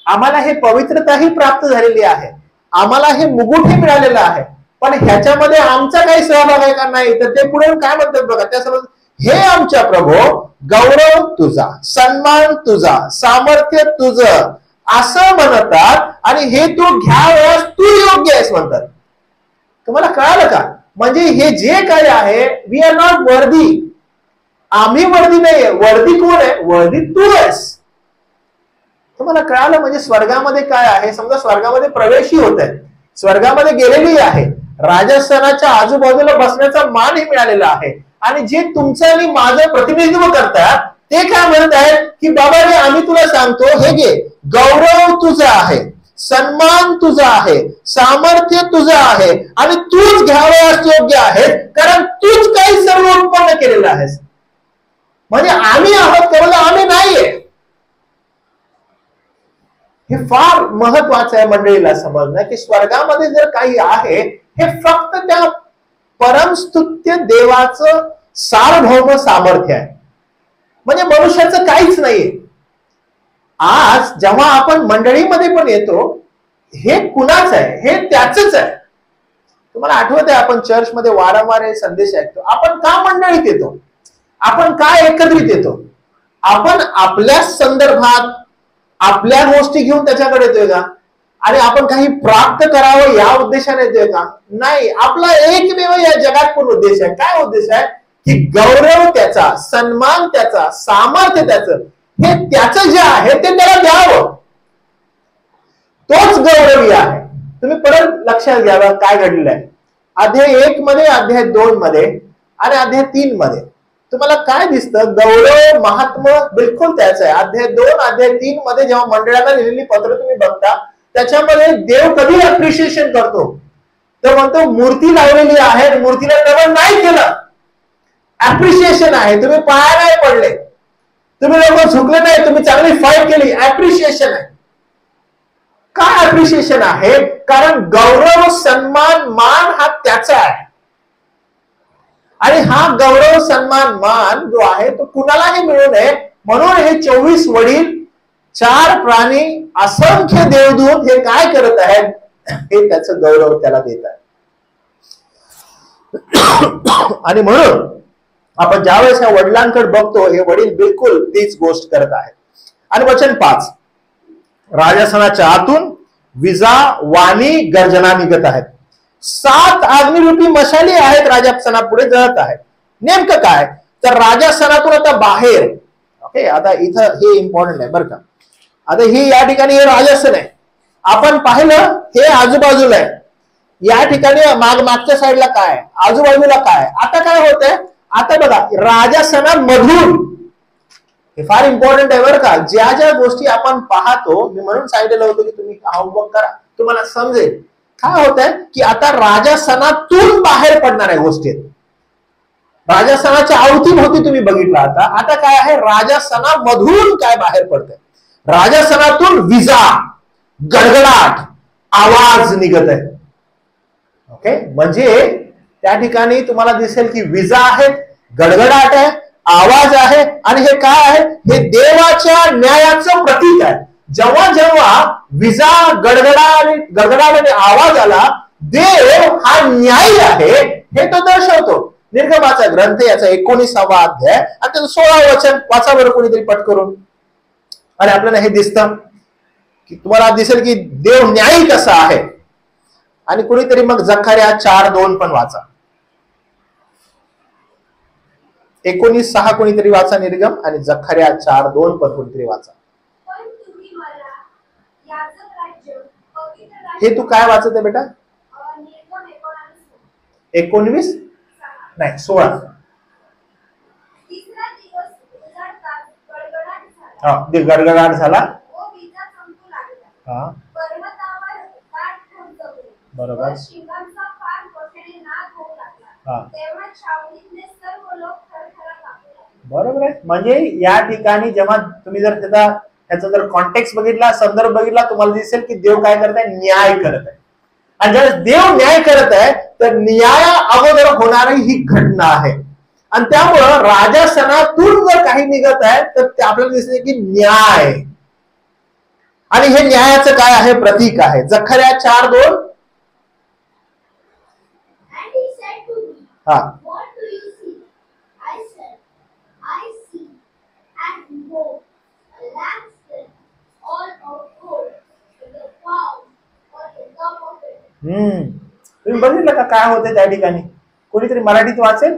आम्हाला हे पवित्रताही प्राप्त झालेली आहे, आम्हाला हे मुकुटही मिळालेलं आहे, पण ह्याच्यामध्ये आमचा काही सहभाग आहे का नाही? तर ते पुढे काय म्हणतात बघा, त्यासोबत हे आमच्या प्रभू, गौरव तुझा, सन्मान तुझा, सामर्थ्य तुझं असं म्हणतात, आणि हे तू घ्यावयास तू योग्य आहेस म्हणतात. तुम्हाला कळालं का? म्हणजे हे जे काय आहे, वी आर नॉट वर्दी, आम्ही वर्दी नाहीये. वर्दी कोण आहे? वर्दी तू आहेस. तुम्हाला कळालं? म्हणजे स्वर्गामध्ये काय आहे, समजा स्वर्गामध्ये प्रवेशही होत आहे, स्वर्गामध्ये गेलेली आहे, राजस्थानाच्या आजूबाजूला बसण्याचा मानही मिळालेला आहे, आणि जे तुमचं आणि माझं प्रतिनिधित्व करतात ते काय म्हणत आहेत की बाबा रे, आम्ही तुला सांगतो, हे घे, गौरव तुझा आहे, सन्मान तुझा आहे, सामर्थ्य तुझं आहे, आणि तूच घ्यावयास योग्य आहे, कारण तूच काही सर्व उत्पन्न केलेलं आहेस. म्हणजे आम्ही आहोत केवळ, आम्ही नाहीये. हे फार महत्वाचं आहे मंडळीला समजणं, की स्वर्गामध्ये जर काही आहे, हे फक्त त्या परमस्तुत्य देवाचं सार्वभौम सामर्थ्य आहे, म्हणजे मनुष्याचं काहीच नाहीये. आज जेव्हा आपण मंडळीमध्ये पण येतो, हे कुणाच आहे? हे त्याचंच आहे. तुम्हाला आठवत आहे आपण चर्चमध्ये वारंवार हे संदेश ऐकतो. आपण का मंडळीत येतो? आपण काय एकत्रित येतो? आपण आपल्या संदर्भात आपल्या गोष्टी घेऊन त्याच्याकडे येतोय का? आणि आपण काही प्राप्त करावं या उद्देशाने येतोय का? नाही. आपला एकमेव या जगात पण उद्देश आहे. काय उद्देश आहे? की गौरव त्याचा, सन्मान त्याचा, सामर्थ्य त्याचं, हे त्याचं जे आहे ते त्याला द्यावं. तोच गौरवी आहे. तुम्ही परत लक्षात घ्यावं काय घडलेलं आहे. अध्याय 1 मध्ये, अध्याय 2 मध्ये आणि अध्याय 3 मध्ये तुम्हाला काय दिसतं? गौरव महात्मा बिलकुल त्याच आहे. अध्याय 2, अध्याय 3 मध्ये जेव्हा मंडळाला लिहिलेली पत्र तुम्ही बघता, त्याच्यामध्ये देव कधी अप्रिशिएशन करतो? तर म्हणतो मूर्ती लावलेली आहे, मूर्तीला नमन नाही केलं, अप्रिशिएशन आहे. तुम्ही पाया नाही पडले, तुम्ही लोक झुकले नाही, तुम्ही चांगली फाईट केली, अप्रिशिएशन आहे. काय अप्रिशिएशन आहे? कारण गौरव, सन्मान, मान हा त्याचा आहे. आणि हा गौरव, सन्मान, मान जो आहे तो कुणालाही मिळू नये म्हणून हे 24 वडील, 4 प्राणी, असंख्य देवदूत हे काय करत आहेत? हे त्याचं गौरव त्याला देत आहे. आणि म्हणून आपण ज्यावेळेस या वडिलांकडे बघतो, हे वडील बिलकुल तीच गोष्ट करत आहेत. आणि वचन 5, राजासनाच्या आतून विजा, वाणी, गर्जना निघत आहेत. 7 अग्निरूपी मशाली आहेत राजासनापुढे जळत आहेत. नेमकं काय? तर राजासनातून आता बाहेर, ओके, आता इथं हे इम्पॉर्टंट आहे बरं का. आता ही या ठिकाणी हे राजासन आहे. आपण पाहिलं हे आजूबाजूला आहे. या ठिकाणी मागच्या साईडला काय, आजूबाजूला काय. आता काय होत आहे? आता बघा, राजासनामधून, हे फार इम्पॉर्टंट आहे बरं का. ज्या ज्या गोष्टी आपण पाहतो, मी म्हणून सांगितलेलं होतं की तुम्ही होमवर्क करा, तुम्हाला समजेल. काय होत आहे की आता राजासनातून बाहेर पडणाऱ्या गोष्टी आहेत. राजासनाच्या अवतीभोवती तुम्ही बघितलं. आता काय आहे? राजासनामधून काय बाहेर पडतंय? राजासनातून विजा, गडगडाट, आवाज निघत आहे. ओके, म्हणजे त्या ठिकाणी तुम्हाला दिसेल की विजा आहेत, गडगडाट आहे, आवाज आहे. आणि हे काय आहे? हे देवाच्या न्यायाचं प्रतीक आहे. जेव्हा जेव्हा विजा, गडगडाट आणि आवाज आला, देव हा न्यायी आहे हे तो दर्शवतो. निर्गमाचा ग्रंथ याचा 19वा अध्याय आणि त्याचं 16व वचन वाचा बरं कोणीतरी पट करून. आणि आपल्याला हे दिसतं की तुम्हाला दिसेल की देव न्यायी कसा आहे. आणि कुणीतरी मग जखार्या 4:2 पण वाचा. 19:6 कोणीतरी वाचा निर्गम, आणि जखार्या 4:2 पण कोणीतरी वाचा. हे तू काय वाचत आहे बेटा? 19 नाही 16. गडगडाट झाला. हा बरोबर. बरोबर आहे. म्हणजे या ठिकाणी जेव्हा तुम्ही जर त्याचा जर कॉन्टेक्स्ट बघितला, संदर्भ बघितला, तुम्हाला दिसेल की देव काय करत आहे? न्याय करत आहे. आणि ज्यावेळेस देव न्याय करत आहे तर न्याया अगोदर होणारी ही घटना आहे. आणि त्यामुळं राजासनातून जर काही निघत आहे तर ते आपल्याला दिसते की न्याय, आणि हे न्यायाचं काय आहे? प्रतीक आहे. जखार्या 4:2. हा, तुम्ही बघितलं का काय होते त्या ठिकाणी? कोणीतरी मराठीत वाचेल?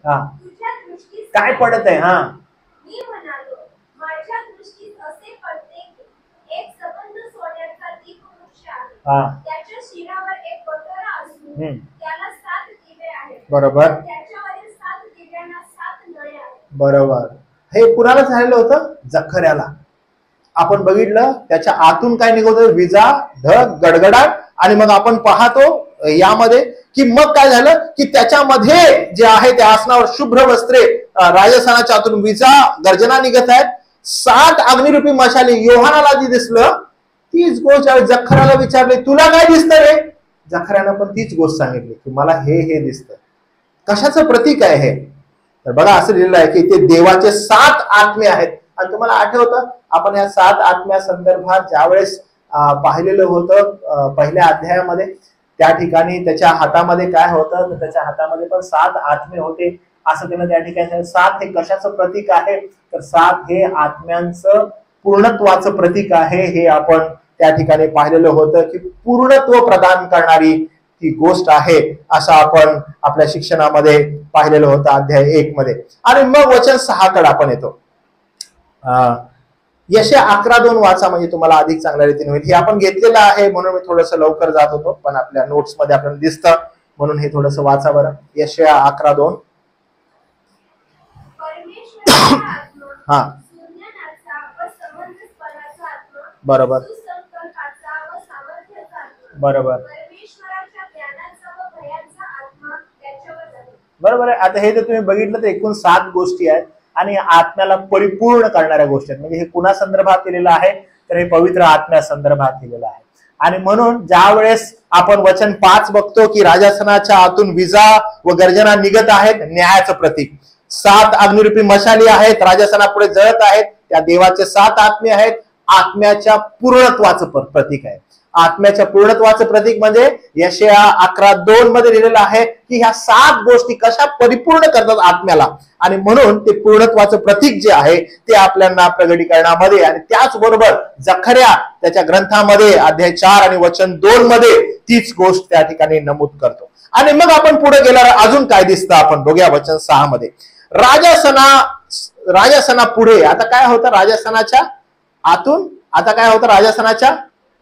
हा, काय पडत आहे? हा, बरोबर बरोबर. हे कुणाला झालेलं होतं? जखार्याला. आपण बघितलं त्याच्या आतून काय निघत होतं? विजा, ढग, गडगडाट. आणि मग आपण पाहतो यामध्ये की मग काय झालं की त्याच्यामध्ये जे आहे त्या आसनावर शुभ्र वस्त्रे, राजस्थानाच्या आतून विजा, गर्जना निघत आहेत. 7 अग्निरूपी मशाली. योहानाला जी दिसलं तीच गोष्ट जखार्याला विचारली, तुला काय दिसतं रे? जखार्यानं पण तीच गोष्ट सांगितली की मला हे दिसतं. कशाचं प्रतीक आहे हे? तर बघा असं लिहिलं आहे की ते देवाचे 7 आत्मे आहेत. आणि तुम्हाला आठवतं आपण या 7 आत्म्या संदर्भात ज्यावेळेस पाहिलेलं होतं पहिल्या अध्यायामध्ये. त्या ठिकाणी त्याच्या हातामध्ये काय होतं, तर त्याच्या हातामध्ये पण 7 आत्मे होते असं त्यानं त्या ठिकाणी. 7 हे कशाचं प्रतीक आहे, तर 7 हे आत्म्यांचं पूर्णत्वाचं प्रतीक आहे. हे आपण त्या ठिकाणी पाहिलेलं होतं की पूर्णत्व प्रदान करणारी ती गोष्ट आहे असं आपण आपल्या शिक्षणामध्ये पाहिलेलं होतं अध्याय 1 मध्ये. आणि मग वचन 6 कडे आपण येतो. यशया 11:2 वाचा, म्हणजे तुम्हाला अधिक चांगल्या रीतीने होईल. हे आपण घेतलेलं आहे म्हणून मी थोडंसं लवकर जात होतो, पण आपल्या नोट्स मध्ये आपल्याला दिसतं म्हणून हे थोडंसं वाचा बरं. यशया 11:2. हा बरोबर बरोबर बरोबर आहे. आता हे जर तुम्ही बघितलं तर एकूण 7 गोष्टी आहेत आणि आत्म्याला परिपूर्ण करणाऱ्या गोष्टी आहेत. म्हणजे हे कुणा संदर्भात केलेलं आहे, तर हे पवित्र आत्म्या संदर्भात केलेलं आहे. आणि म्हणून ज्या वेळेस आपण वचन 5 बघतो की राजासनाच्या आतून विजा व गर्जना निघत आहेत, न्यायाचं प्रतीक. 7 अग्निरूपी मशाली आहेत, राजासनापुढे जळत आहेत, त्या देवाचे 7 आत्मे आहेत. आत्म्याच्या पूर्णत्वाचं प्रतीक आहे. आत्म्याच्या पूर्णत्वाचं प्रतीक म्हणजे यशया 11:2 मध्ये लिहिलेलं आहे की ह्या 7 गोष्टी कशा परिपूर्ण करतात आत्म्याला. आणि म्हणून ते पूर्णत्वाचं प्रतीक जे आहे ते आपल्याला प्रगटीकरणामध्ये आणि त्याचबरोबर जखर्या त्याच्या ग्रंथामध्ये अध्याय 4 आणि वचन 2 मध्ये तीच गोष्ट त्या ठिकाणी नमूद करतो. आणि मग आपण पुढे गेल्यावर अजून काय दिसतं आपण बघूया वचन 6 मध्ये. राजासना पुढे आता काय होतं, राजासनाच्या आतून आता काय होतं, राजासनाच्या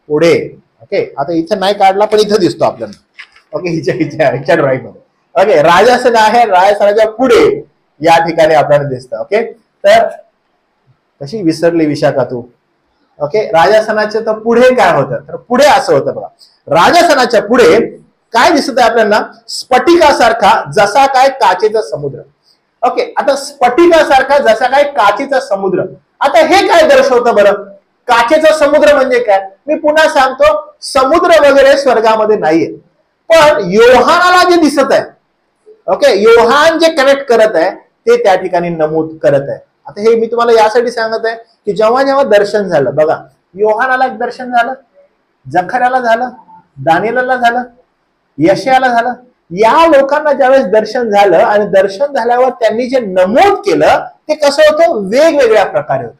पुढे. ओके, आता इथं नाही काढला पण इथं दिसतो आपल्याला. ओके, हिच्या ड्रॉइंग मध्ये. ओके, राजासन आहे, राजासनाच्या पुढे या ठिकाणी आपल्याला दिसतं. ओके, तर कशी विसरली विशाखा तू. ओके, राजासनाच्या तर पुढे काय होतं, तर पुढे असं होतं बघा. राजासनाच्या पुढे काय दिसत आहे आपल्याला, स्फटिकासारखा जसा काय काचेचा समुद्र. ओके, आता स्फटिकासारखा जसा काय काचेचा समुद्र. आता हे काय दर्शवतं बरं, काचेचा समुद्र म्हणजे काय. मी पुन्हा सांगतो, समुद्र वगैरे स्वर्गामध्ये नाहीये, पण योहानाला जे दिसत आहे, ओके, योहान जे कनेक्ट करत आहे ते त्या ठिकाणी नमूद करत आहे. आता हे मी तुम्हाला यासाठी सांगत आहे की जेव्हा जेव्हा दर्शन झालं बघा, योहानाला एक दर्शन झालं, जखर्याला झालं, दानिएलला झालं, यशयाला झालं. या लोकांना ज्यावेळेस दर्शन झालं आणि दर्शन झाल्यावर त्यांनी जे नमूद केलं ते कसं होतं, वेगवेगळ्या प्रकारे होतं.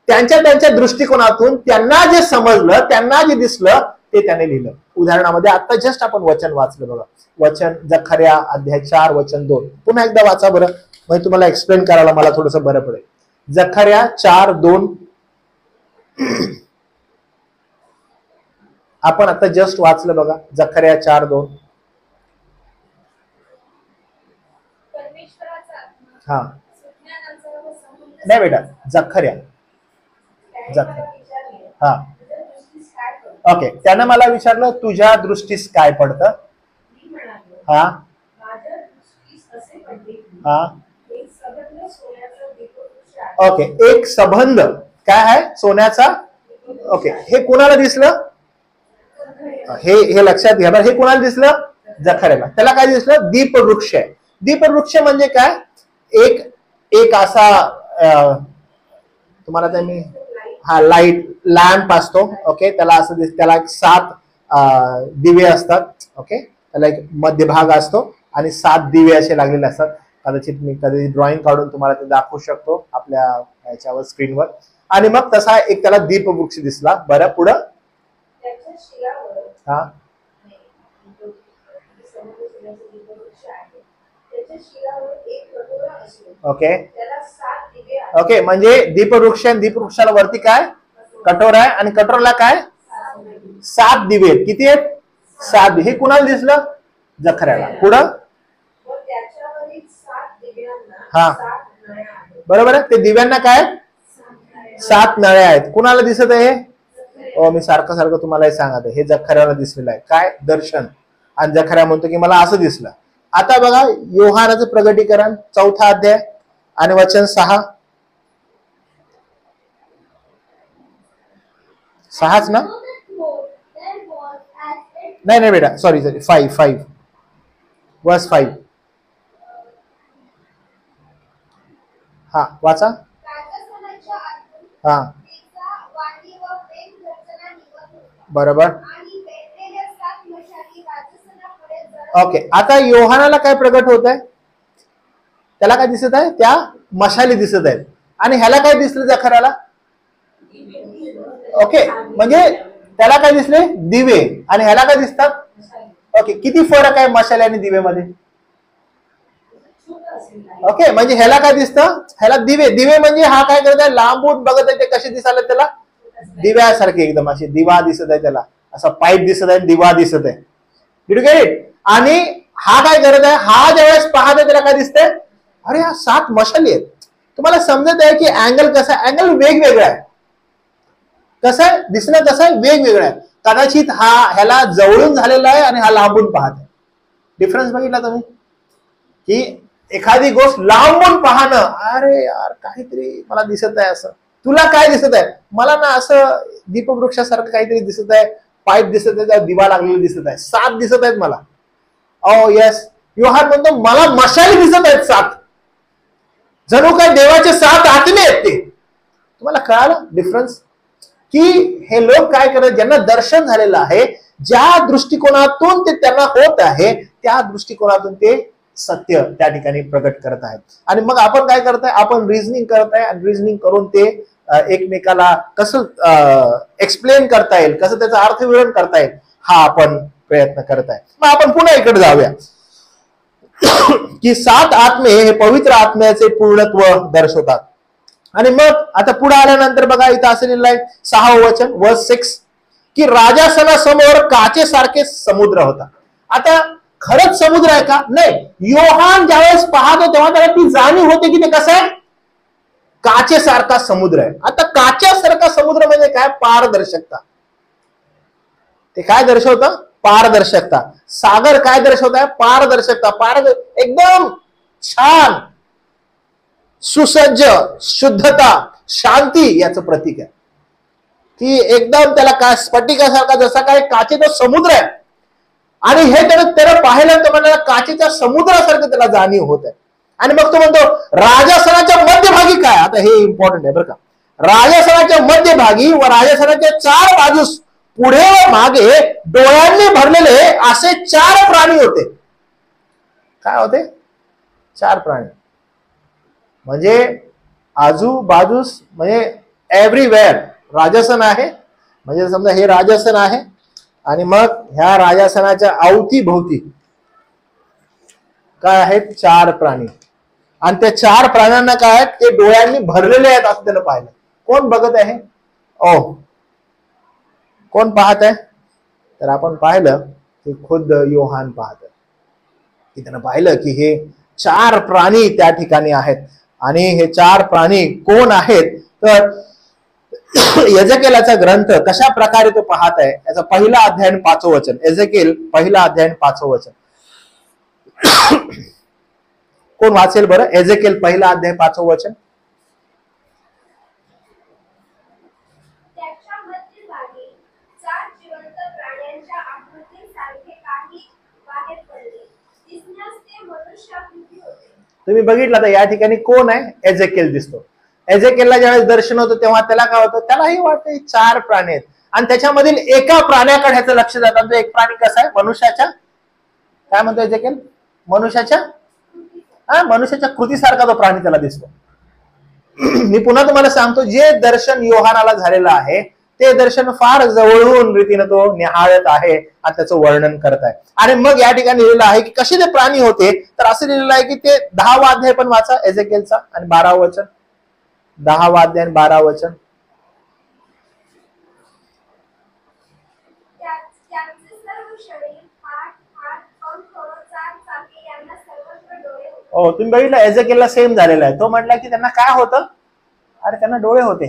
त्यांच्या दृष्टिकोनातून त्यांना जे समजलं, त्यांना जे दिसलं ते त्याने लिहिलं. उदाहरणामध्ये आता जस्ट आपण वचन वाचलं बघा, वचन जखर्या अध्याय 4 वचन 2. पुन्हा एकदा वाचा बरं, म्हणजे तुम्हाला एक्सप्लेन करायला मला थोडंसं बरं पडेल. जखर्या 4:2 आपण आता जस्ट वाचलं बघा, जखर्या 4:2. हा नाही बेटा, जखर्या हा. ओके, त्यानं मला विचारलं तुझ्या दृष्टीस काय पडतं. हा हा ओके, एक संबंध काय आहे, सोन्याचा. ओके, हे कोणाला दिसलं, हे लक्षात घ्या. हे कोणाला दिसलं, जखर्याला. त्याला काय दिसलं, दीपवृक्ष आहे. दीपवृक्ष म्हणजे काय, एक असा तुम्हाला ते मी हा लाईट लॅम्प असतो. ओके, त्याला असं त्याला 7 दिवे असतात. ओके, त्याला एक मध्यभाग असतो आणि 7 दिवे असे लागलेले असतात. कदाचित मी कधी ड्रॉइंग काढून तुम्हाला ते दाखवू शकतो आपल्या याच्यावर स्क्रीनवर. आणि मग तसा एक त्याला दीपवृक्ष दिसला. बरं, पुढं हा ओके ओके, म्हणजे दीपवृक्ष आणि दीपवृक्षाला वरती काय, कठोर आहे आणि कठोरला काय 7 दिवे आहेत. किती आहेत, 7. हे कुणाला दिसलं, जखर्याला. पुढं हा बरोबर आहे, ते दिव्यांना काय 7 नळ्या आहेत. कुणाला दिसत आहे, मी सारखं तुम्हाला हे सांगत आहे, हे जखर्याला दिसलेलं आहे काय, दर्शन. आणि जखर्या म्हणतो की मला असं दिसलं. आता बघा योहानाचं प्रगटीकरण 4 अध्याय आणि वचन 6. 6च ना, नाही बेटा, सॉरी 5 वर्स 5. हा वाचा. हा बरोबर. ओके, आता योहानाला काय प्रगट होत आहे? त्याला काय दिसत आहे? त्या मशाली दिसत आहेत. आणि ह्याला काय दिसलं जखराला? ओके, म्हणजे त्याला काय दिसले? दिवे. आणि ह्याला काय दिसतात? ओके, किती फरक आहे मशाली आणि दिवेमध्ये? ओके, म्हणजे ह्याला काय दिसतं? ह्याला दिवे. दिवे म्हणजे हा काय करत आहे? लांबून बघत आहे. ते कसे दिसायला त्याला? दिव्यासारखे, एकदम असे दिवा दिसत आहे त्याला. असा पाईप दिसत आहे, दिवा दिसत आहे. Did you get it? आणि हा काय करत आहे? हा ज्यावेळेस पाहत आहे त्याला काय दिसतंय? अरे हा 7 मशाली आहेत. तुम्हाला समजत आहे की अँगल कसा आहे? अँगल वेगवेगळा आहे. कसं आहे दिसणं? कसं आहे? वेगवेगळं आहे. कदाचित हा ह्याला जवळून झालेला आहे आणि हा लांबून पाहत आहे. डिफरन्स बघितला तुम्ही? की एखादी गोष्ट लांबून पाहणं, अरे यार काहीतरी मला दिसत आहे असं. तुला काय दिसत आहे? मला ना असं दीपवृक्षासारखं काहीतरी दिसत आहे. पाईप दिसत आहे, दिवा लागलेला दिसत आहे. 7 दिसत आहेत मला. ओ यस, योहान म्हणतो मला मशाली दिसत आहेत 7. जणू काय देवाचे 7 आत्मे आहेत ते. तुम्हाला कळालं डिफरन्स? की हे लोक काय करत, ज्यांना दर्शन झालेलं आहे, ज्या दृष्टिकोनातून ते त्यांना होत आहे, त्या दृष्टिकोनातून ते सत्य त्या ठिकाणी प्रगट करत आहेत. आणि मग आपण काय करताय? आपण रिझनिंग करताय आणि रिझनिंग करून ते एकमेकाला कसं एक्सप्लेन करता येईल, कसं त्याचा अर्थविवरण करता येईल, हा आपण प्रयत्न करताय. मग आपण पुन्हा इकडे जाऊया की 7 आत्मे हे पवित्र आत्म्याचे पूर्णत्व दर्शवतात. आणि मग आता पुढे आल्यानंतर बघा इथं असलेलं आहे 6वं वचन, वर्स 6, की राजासनासमोर काचेसारखे समुद्र होता. आता खरंच समुद्र आहे का? नाही. योहान ज्यावेळेस पाहतो तेव्हा त्याला ती जाणीव होते की ते कसं आहे? काचेसारखा समुद्र आहे. आता काचेसारखा समुद्र म्हणजे काय? पारदर्शकता. ते काय दर्शवतं? पारदर्शकता. सागर काय दर्शवत आहे? पारदर्शकता. एकदम छान, सुसज्ज, शुद्धता, शांती याचं प्रतीक आहे. की एकदम त्याला काय स्फटिकासारखा, जसा काय काचेचा समुद्र आहे. आणि हे त्याला पाहिलं तर म्हणाला काचेच्या समुद्रासारखं त्याला जाणीव होत आहे. आणि मग तो म्हणतो राजासनाच्या मध्यभागी काय? आता हे इम्पॉर्टंट आहे बरं का. राजासनाच्या मध्यभागी व राजासनाच्या 4 बाजूस पुढे व मागे डोळ्यांनी भरलेले असे 4 प्राणी होते. काय होते? 4 प्राणी. म्हणजे आजूबाजूस, म्हणजे एव्हरीवेअर राजासन आहे. म्हणजे समजा हे राजासन आहे आणि मग ह्या राजासनाच्या अवतीभोवती काय आहेत? 4 प्राणी. आणि त्या 4 प्राण्यांना काय आहेत? ते डोळ्यांनी भरलेले आहेत असं त्यानं पाहिलं. कोण बघत आहे? ओ, कोण पाहत आहे? तर आपण पाहिलं की खुद्द योहान पाहत आहे. की त्यानं पाहिलं की हे 4 प्राणी त्या ठिकाणी आहेत. आणि हे 4 प्राणी कोण आहेत? तर एजेकियेलचा ग्रंथ कशा प्रकारे तो पाहत आहे याचा 1 अध्याय 5वं वचन. एजेकियल 1 अध्याय 5वं वचन. कोण वाचेल बरं? एजेकियल 1 अध्याय 5वं वचन. तुम्ही बघितलं तर या ठिकाणी कोण आहे? एजेकियल दिसतो. एजेकियलला ज्यावेळेस दर्शन होतं तेव्हा त्याला काय होतं? त्यालाही वाटतं 4 प्राणी आहेत. आणि त्याच्यामधील एका प्राण्याकडे ह्याचं लक्ष जातं. तो एक प्राणी कसा आहे? मनुष्याच्या, काय म्हणतो एजेकियल? मनुष्याच्या मनुष्याच्या कृतीसारखा तो प्राणी त्याला दिसतो. मी पुन्हा तुम्हाला सांगतो, जे दर्शन योहानाला झालेलं आहे ते दर्शन फार जवळून रीतीनं तो निहाळत आहे आणि त्याचं वर्णन करत आहे. आणि मग या ठिकाणी लिहिलेलं आहे की कसे ते प्राणी होते. तर असं लिहिलेलं आहे की ते 10वा अध्याय पण वाचा एजेकियलचा आणि 12वं वचन. 10वा अध्याय आणि 12वं वचन. हो, तुम्ही बघितलं एजेकियलला सेम झालेला आहे. तो म्हटला की त्यांना काय होतं? अरे त्यांना डोळे होते.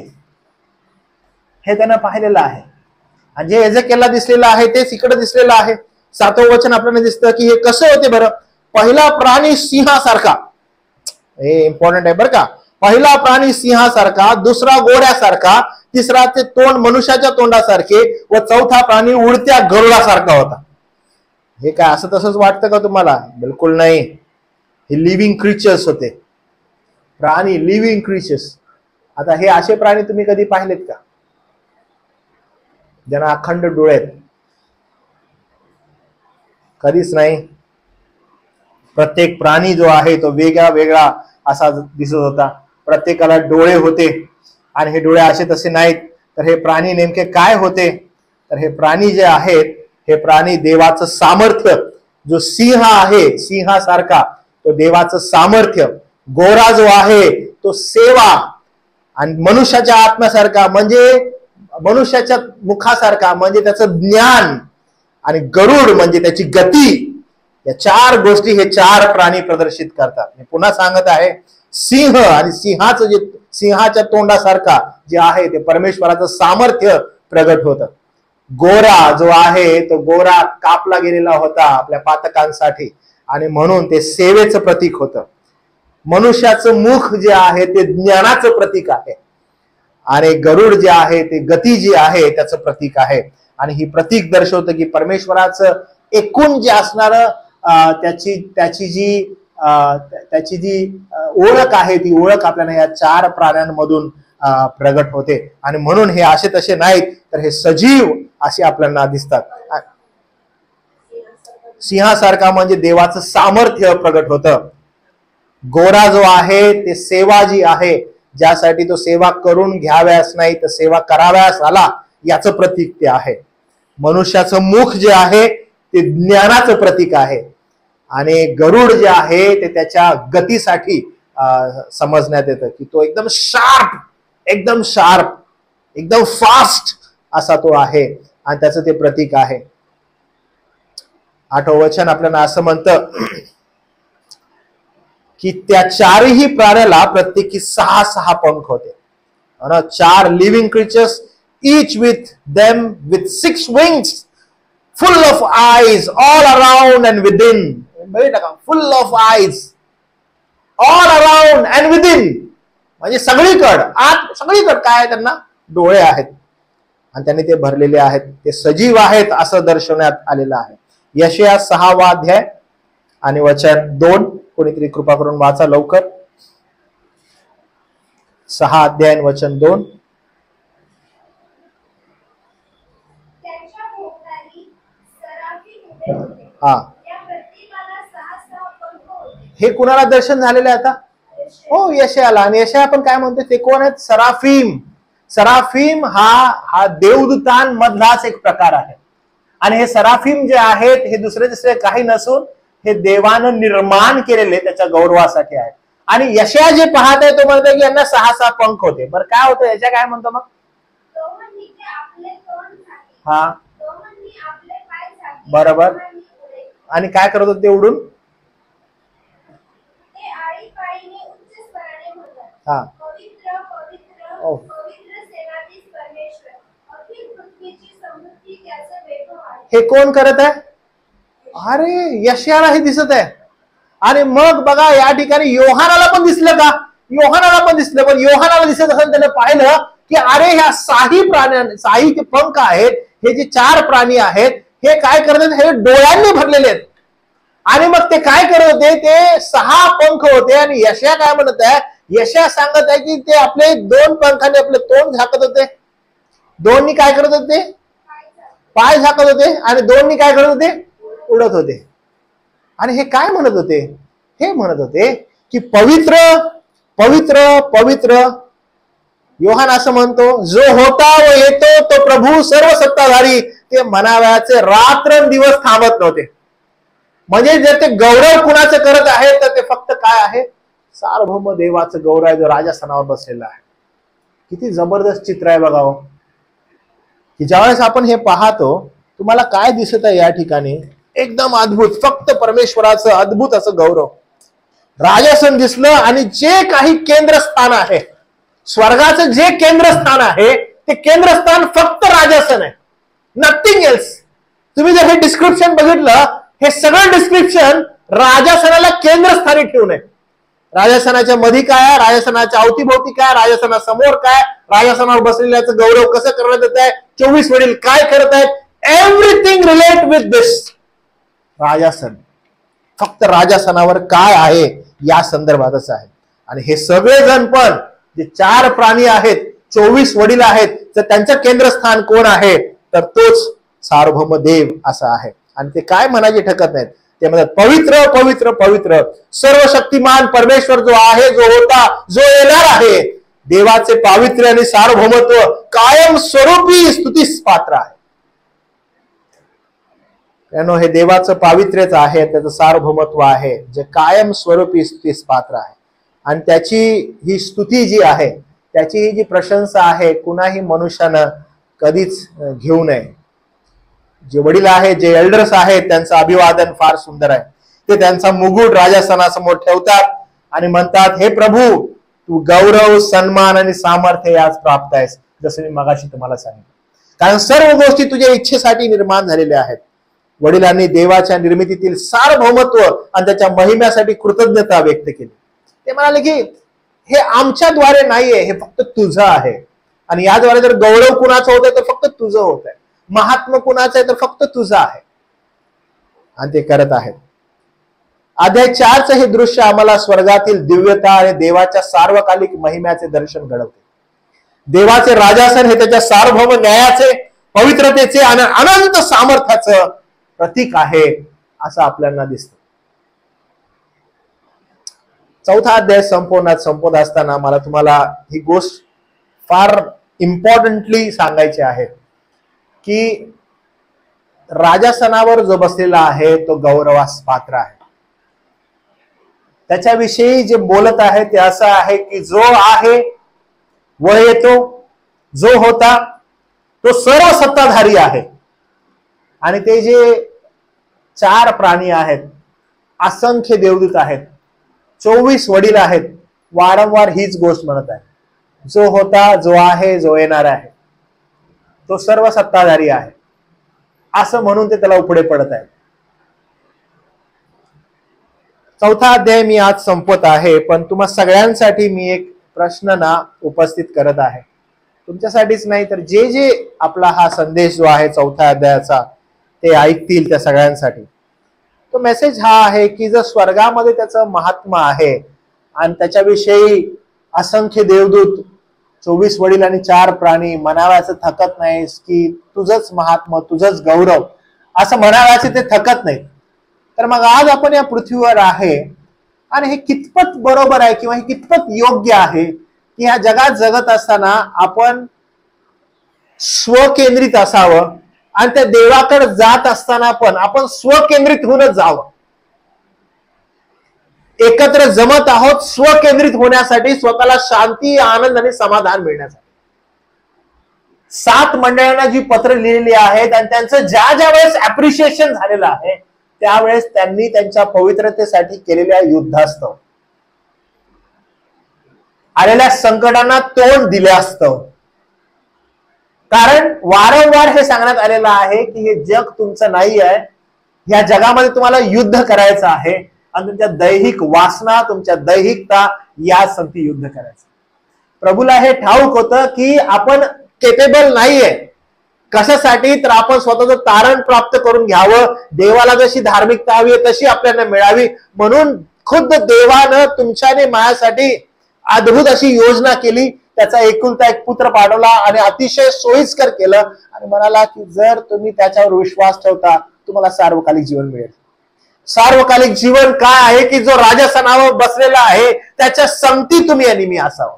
हे त्यांना पाहिलेलं आहे. आणि जे एजेकियलला दिसलेलं आहे तेच इकडे दिसलेलं आहे. 7वं वचन आपल्याला दिसतं की हे कसे होते बरं? पहिला प्राणी सिंहासारखा. हे इम्पॉर्टंट आहे बरं का. पहिला प्राणी सिंहासारखा, दुसरा घोड्यासारखा, तिसरा ते तोंड मनुष्याच्या तोंडासारखे व चौथा प्राणी उडत्या गरुडासारखा होता. हे काय असं तसंच वाटतं का तुम्हाला? बिलकुल नाही. हे लिव्हिंग क्रिचर्स होते. प्राणी, लिव्हिंग क्रिचर्स. आता हे असे प्राणी तुम्ही कधी पाहिलेत का? ज्यांना अखंड डोळे आहेत? कधीच नाही. प्रत्येक प्राणी जो आहे तो वेगळा वेगळा असा दिसत होता. प्रत्येकाला डोळे होते आणि हे डोळे असे तसे नाहीत. तर हे प्राणी नेमके काय होते? तर हे प्राणी जे आहेत हे प्राणी देवाचं सामर्थ्य, जो सिंह आहे सिंहासारखा तो देवाचं सामर्थ्य, गोरा जो आहे तो सेवा, आणि मनुष्याच्या आत्म्यासारखा म्हणजे मनुष्याच्या मुखासारखा म्हणजे त्याचं ज्ञान, आणि गरुड म्हणजे त्याची गती. या 4 गोष्टी हे 4 प्राणी प्रदर्शित करतात. मी पुन्हा सांगत आहे, सिंह आणि सिंहाचं जे सिंहाच्या तोंडासारखा जे आहे ते परमेश्वराचं सामर्थ्य प्रगट होतं. गोरा जो आहे तो गोरा कापला गेलेला होता आपल्या पातकांसाठी आणि म्हणून ते सेवेचं प्रतीक होतं. मनुष्याचं मुख जे आहे ते ज्ञानाचं प्रतीक आहे आणि गरुड जे आहे ते गती जी आहे त्याचं प्रतीक आहे. आणि ही प्रतीक दर्शवतं की परमेश्वराचं एकूण जे असणारं त्याची जी ओळख आहे ती ओळख आपल्याला या 4 प्राण्यांमधून प्रगट होते. आणि म्हणून हे असे तसे नाहीत, तर हे सजीव असे आपल्याला दिसतात. सिंहासारखा म्हणजे देवाचं सामर्थ्य प्रगट होतं. गोरा जो आहे ते सेवा जी आहे, ज्यासाठी तो सेवा करून घ्याव्यास नाही तर सेवा कराव्यास आला याचं प्रतीक ते आहे. मनुष्याचं मुख जे आहे ते ज्ञानाचं प्रतीक आहे आणि गरुड जे आहे ते त्याच्या गतीसाठी समजण्यात येतं की तो एकदम शार्प एकदम फास्ट असा तो आहे आणि त्याचं ते प्रतीक आहे. 8वं वचन आपल्याला असं म्हणतं की त्या 4ही प्राण्याला प्रत्येकी 6 पंख होते. 4 living creatures, each with them with 6 wings, full of eyes all around and within. full of eyes all around and within, म्हणजे सगळीकडे काय त्यांना डोळे आहेत आणि त्यांनी ते भरलेले आहेत. ते सजीव आहेत असं दर्शवण्यात आलेलं आहे. यशया 6वा अध्याय आणि वचन 2. कोणीतरी कृपा करून वाचा लवकर. 6 अध्याय आणि वचन 2. हा, हे कुणाला दर्शन झालेलं आहे आता? हो, यशयाला. आणि यशया आपण काय म्हणतो ते कोण आहेत? सराफीम. सराफीम हा देवदूतां मधलाच एक प्रकार आहे. आणि हे सराफीम जे आहेत हे दुसरे काही नसून हे देवानं निर्माण केलेले त्याच्या गौरवासाठी आहेत. आणि यशया जे पाहत आहे तो म्हणतो की यांना 6 पंख होते. बरं काय होतं यशया काय म्हणतो मग? हा, बरोबर. आणि काय करत होते उडून? हा, हे कोण करत आहे? अरे यशयाला हे दिसत आहे. आणि मग बघा या ठिकाणी योहानाला पण दिसलं का? योहानाला पण दिसलं. पण योहानाला दिसत असं त्याने पाहिलं की अरे ह्या 6 जे पंख आहेत, हे जे 4 प्राणी आहेत हे काय करतात? हे डोळ्यांनी भरलेले आहेत. आणि मग ते काय करत होते? ते 6 पंख होते. आणि यशया काय म्हणत आहे? यशया सांगत आहे की ते आपले 2 पंखाने आपले तोंड झाकत होते, 2नी काय करत होते? पाय झाकत होते, आणि 2नी काय करत होते? उडत होते. आणि हे काय म्हणत होते? हे म्हणत होते की पवित्र पवित्र पवित्र. योहान असं म्हणतो, जो होता व येतो तो प्रभू सर्व सत्ताधारी, ते म्हणाव्याचे रात्रंदिवस थांबत नव्हते. म्हणजे जर ते गौरव कुणाचं करत आहे तर ते फक्त काय आहे? सार्वभौम देवाचं गौरव आहे, जो राजस्थानावर बसलेला आहे. किती जबरदस्त चित्र आहे बघावं. की ज्यावेळेस आपण हे पाहतो तुम्हाला काय दिसत आहे या ठिकाणी? एकदम अद्भुत, फक्त परमेश्वराचं अद्भुत असं गौरव. राजासन दिसलं आणि जे काही केंद्रस्थान आहे, स्वर्गाचं जे केंद्रस्थान आहे ते केंद्रस्थान फक्त राजासन आहे, नथिंग एल्स. तुम्ही जर हे डिस्क्रिप्शन बघितलं, हे सगळं डिस्क्रिप्शन राजासनाला केंद्रस्थानी ठेवून आहे. राजासनाच्या मध्ये काय, राजासनाच्या अवतीभोवती काय, राजासनासमोर काय, राजासनावर बसलेल्याचं गौरव कसं करण्यात येत आहे, 24 वडील काय करत आहेत, एव्हरीथिंग रिलेट विथ दिस राजासन. फक्त राजासनावर काय आहे या संदर्भातच आहे. आणि हे सगळेजण पण जे 4 प्राणी आहेत, 24 वडील आहेत, तर त्यांचं केंद्रस्थान कोण आहे? तर तोच सार्वभौम देव असा आहे. आणि ते काय म्हणायचे ठकत नाहीत, ते म्हणतात पवित्र पवित्र पवित्र सर्वशक्तिमान परमेश्वर जो आहे, जो होता, जो येणार आहे, देवाचे पावित्र्य आणि सार्वभौमत्व कायम स्वरूपी स्तुतीस पात्र आहे. हे देवाचं पावित्र्यच आहे, त्याचं सार्वभौमत्व आहे, जे कायम स्वरूपी स्तुतीस पात्र आहे. आणि त्याची ही स्तुती जी आहे, त्याची ही जी प्रशंसा आहे, कुणाही मनुष्यानं कधीच घेऊ नये. जे वडील आहेत, जे एल्डर्स आहेत, त्यांचं अभिवादन फार सुंदर आहे. ते त्यांचा मुकुट राजासनासमोर ठेवतात आणि म्हणतात, हे प्रभू, तू गौरव, सन्मान आणि सामर्थ्य आज प्राप्त आहेस, जसं मी मगाशी तुम्हाला सांगितलं. कारण सर्व गोष्टी तुझ्या इच्छेसाठी निर्माण झालेल्या आहेत. वडिलांनी देवाच्या निर्मितीतील सार्वभौमत्व आणि त्याच्या महिम्यासाठी कृतज्ञता व्यक्त केली. ते म्हणाले की हे आमच्याद्वारे नाहीये, हे फक्त तुझं आहे. आणि याद्वारे जर गौरव कुणाचं होतंय तर फक्त तुझं होत आहे, महात्मा कुणाचं आहे तर फक्त तुझं आहे. आणि ते करत आहेत. अध्याय 4चं हे दृश्य आम्हाला स्वर्गातील दिव्यता आणि देवाच्या सार्वकालिक महिम्याचे दर्शन घडवते. देवाचे राजासन हे त्याच्या सार्वभौम न्यायाचे, पवित्रतेचे आणि अनंत सामर्थ्याचं प्रतीक आहे असं आपल्याला दिसतं. 4था अध्याय संपवत असताना मला तुम्हाला ही गोष्ट फार इम्पॉर्टंटली सांगायची आहे की राजासनावर जो बसलेला आहे तो गौरवास पात्र आहे. त्याच्याविषयी जे बोलत आहे ते असं आहे की जो आहे व येतो, जो होता, तो सर्व सत्ताधारी आहे. आणि ते जे 4 प्राणी आहेत, असंख्य देवदूत आहेत, 24 वडील आहेत, वारंवार हीच गोष्ट म्हणत आहे, जो होता, जो आहे, जो येणार आहे, तो सर्व सत्ताधारी आहे, असं म्हणून ते त्याला पुढे पडत आहे. 4था अध्याय मी आज संपवत आहे, पण तुम्हा सगळ्यांसाठी मी एक प्रश्न उपस्थित करत आहे. तुमच्यासाठीच नाही तर जे जे आपला हा संदेश जो आहे 4थ्या अध्यायाचा ते ऐकतील त्या सगळ्यांसाठी. तो मेसेज हा आहे की जर स्वर्गामध्ये त्याचं महात्मा आहे आणि त्याच्याविषयी असंख्य देवदूत, 24 वडील आणि 4 प्राणी म्हणाव्याचं थकत नाहीस की तुझंच महात्मा, तुझंच गौरव असं म्हणाव्याचे ते थकत नाही, तर मग आज आपण या पृथ्वीवर आहे आणि हे कितपत बरोबर आहे किंवा हे कितपत योग्य आहे की ह्या जगात जगत असताना आपण स्वकेंद्रित असावं आणि त्या देवाकडे जात असताना पण आपण स्वकेंद्रित होऊनच जावं. एकत्र जमत आहोत स्वकेंद्रित होण्यासाठी, स्वतःला शांती, आनंद आणि समाधान मिळण्यासाठी. 7 मंडळांना जी पत्र लिहिलेली आहेत आणि त्यांचं ज्या ज्या वेळेस अप्रिशिएशन झालेलं आहे त्यावेळेस त्यांनी त्यांच्या पवित्रतेसाठी केलेल्या युद्धास्तव आलेल्या संकटांना तोंड दिले असतं. कारण वारंवार हे सांगण्यात आलेलं आहे की हे जग तुमचं नाही आहे, या जगामध्ये तुम्हाला युद्ध करायचं आहे आणि तुमच्या दैहिक वासना, तुमच्या दैहिकता यासाठी युद्ध करायचं. प्रभूला हे ठाऊक होतं की आपण केपेबल नाहीये. कशासाठी? तर आपण स्वतःचं तारण प्राप्त करून घ्यावं, देवाला जशी धार्मिकता हवी तशी आपल्याला मिळावी, म्हणून खुद्द देवानं तुमच्या आणि माझ्यासाठी अद्भुत अशी योजना केली. त्याचा एकुलता एक पुत्र पाठवला आणि अतिशय सोयीस्कर केलं आणि म्हणाला की जर तुम्ही त्याच्यावर विश्वास ठेवता तुम्हाला सार्वकालिक जीवन मिळेल. सार्वकालिक जीवन काय आहे की जो राजासनावर बसलेला आहे त्याच्या संगती तुम्ही आणि मी असावं.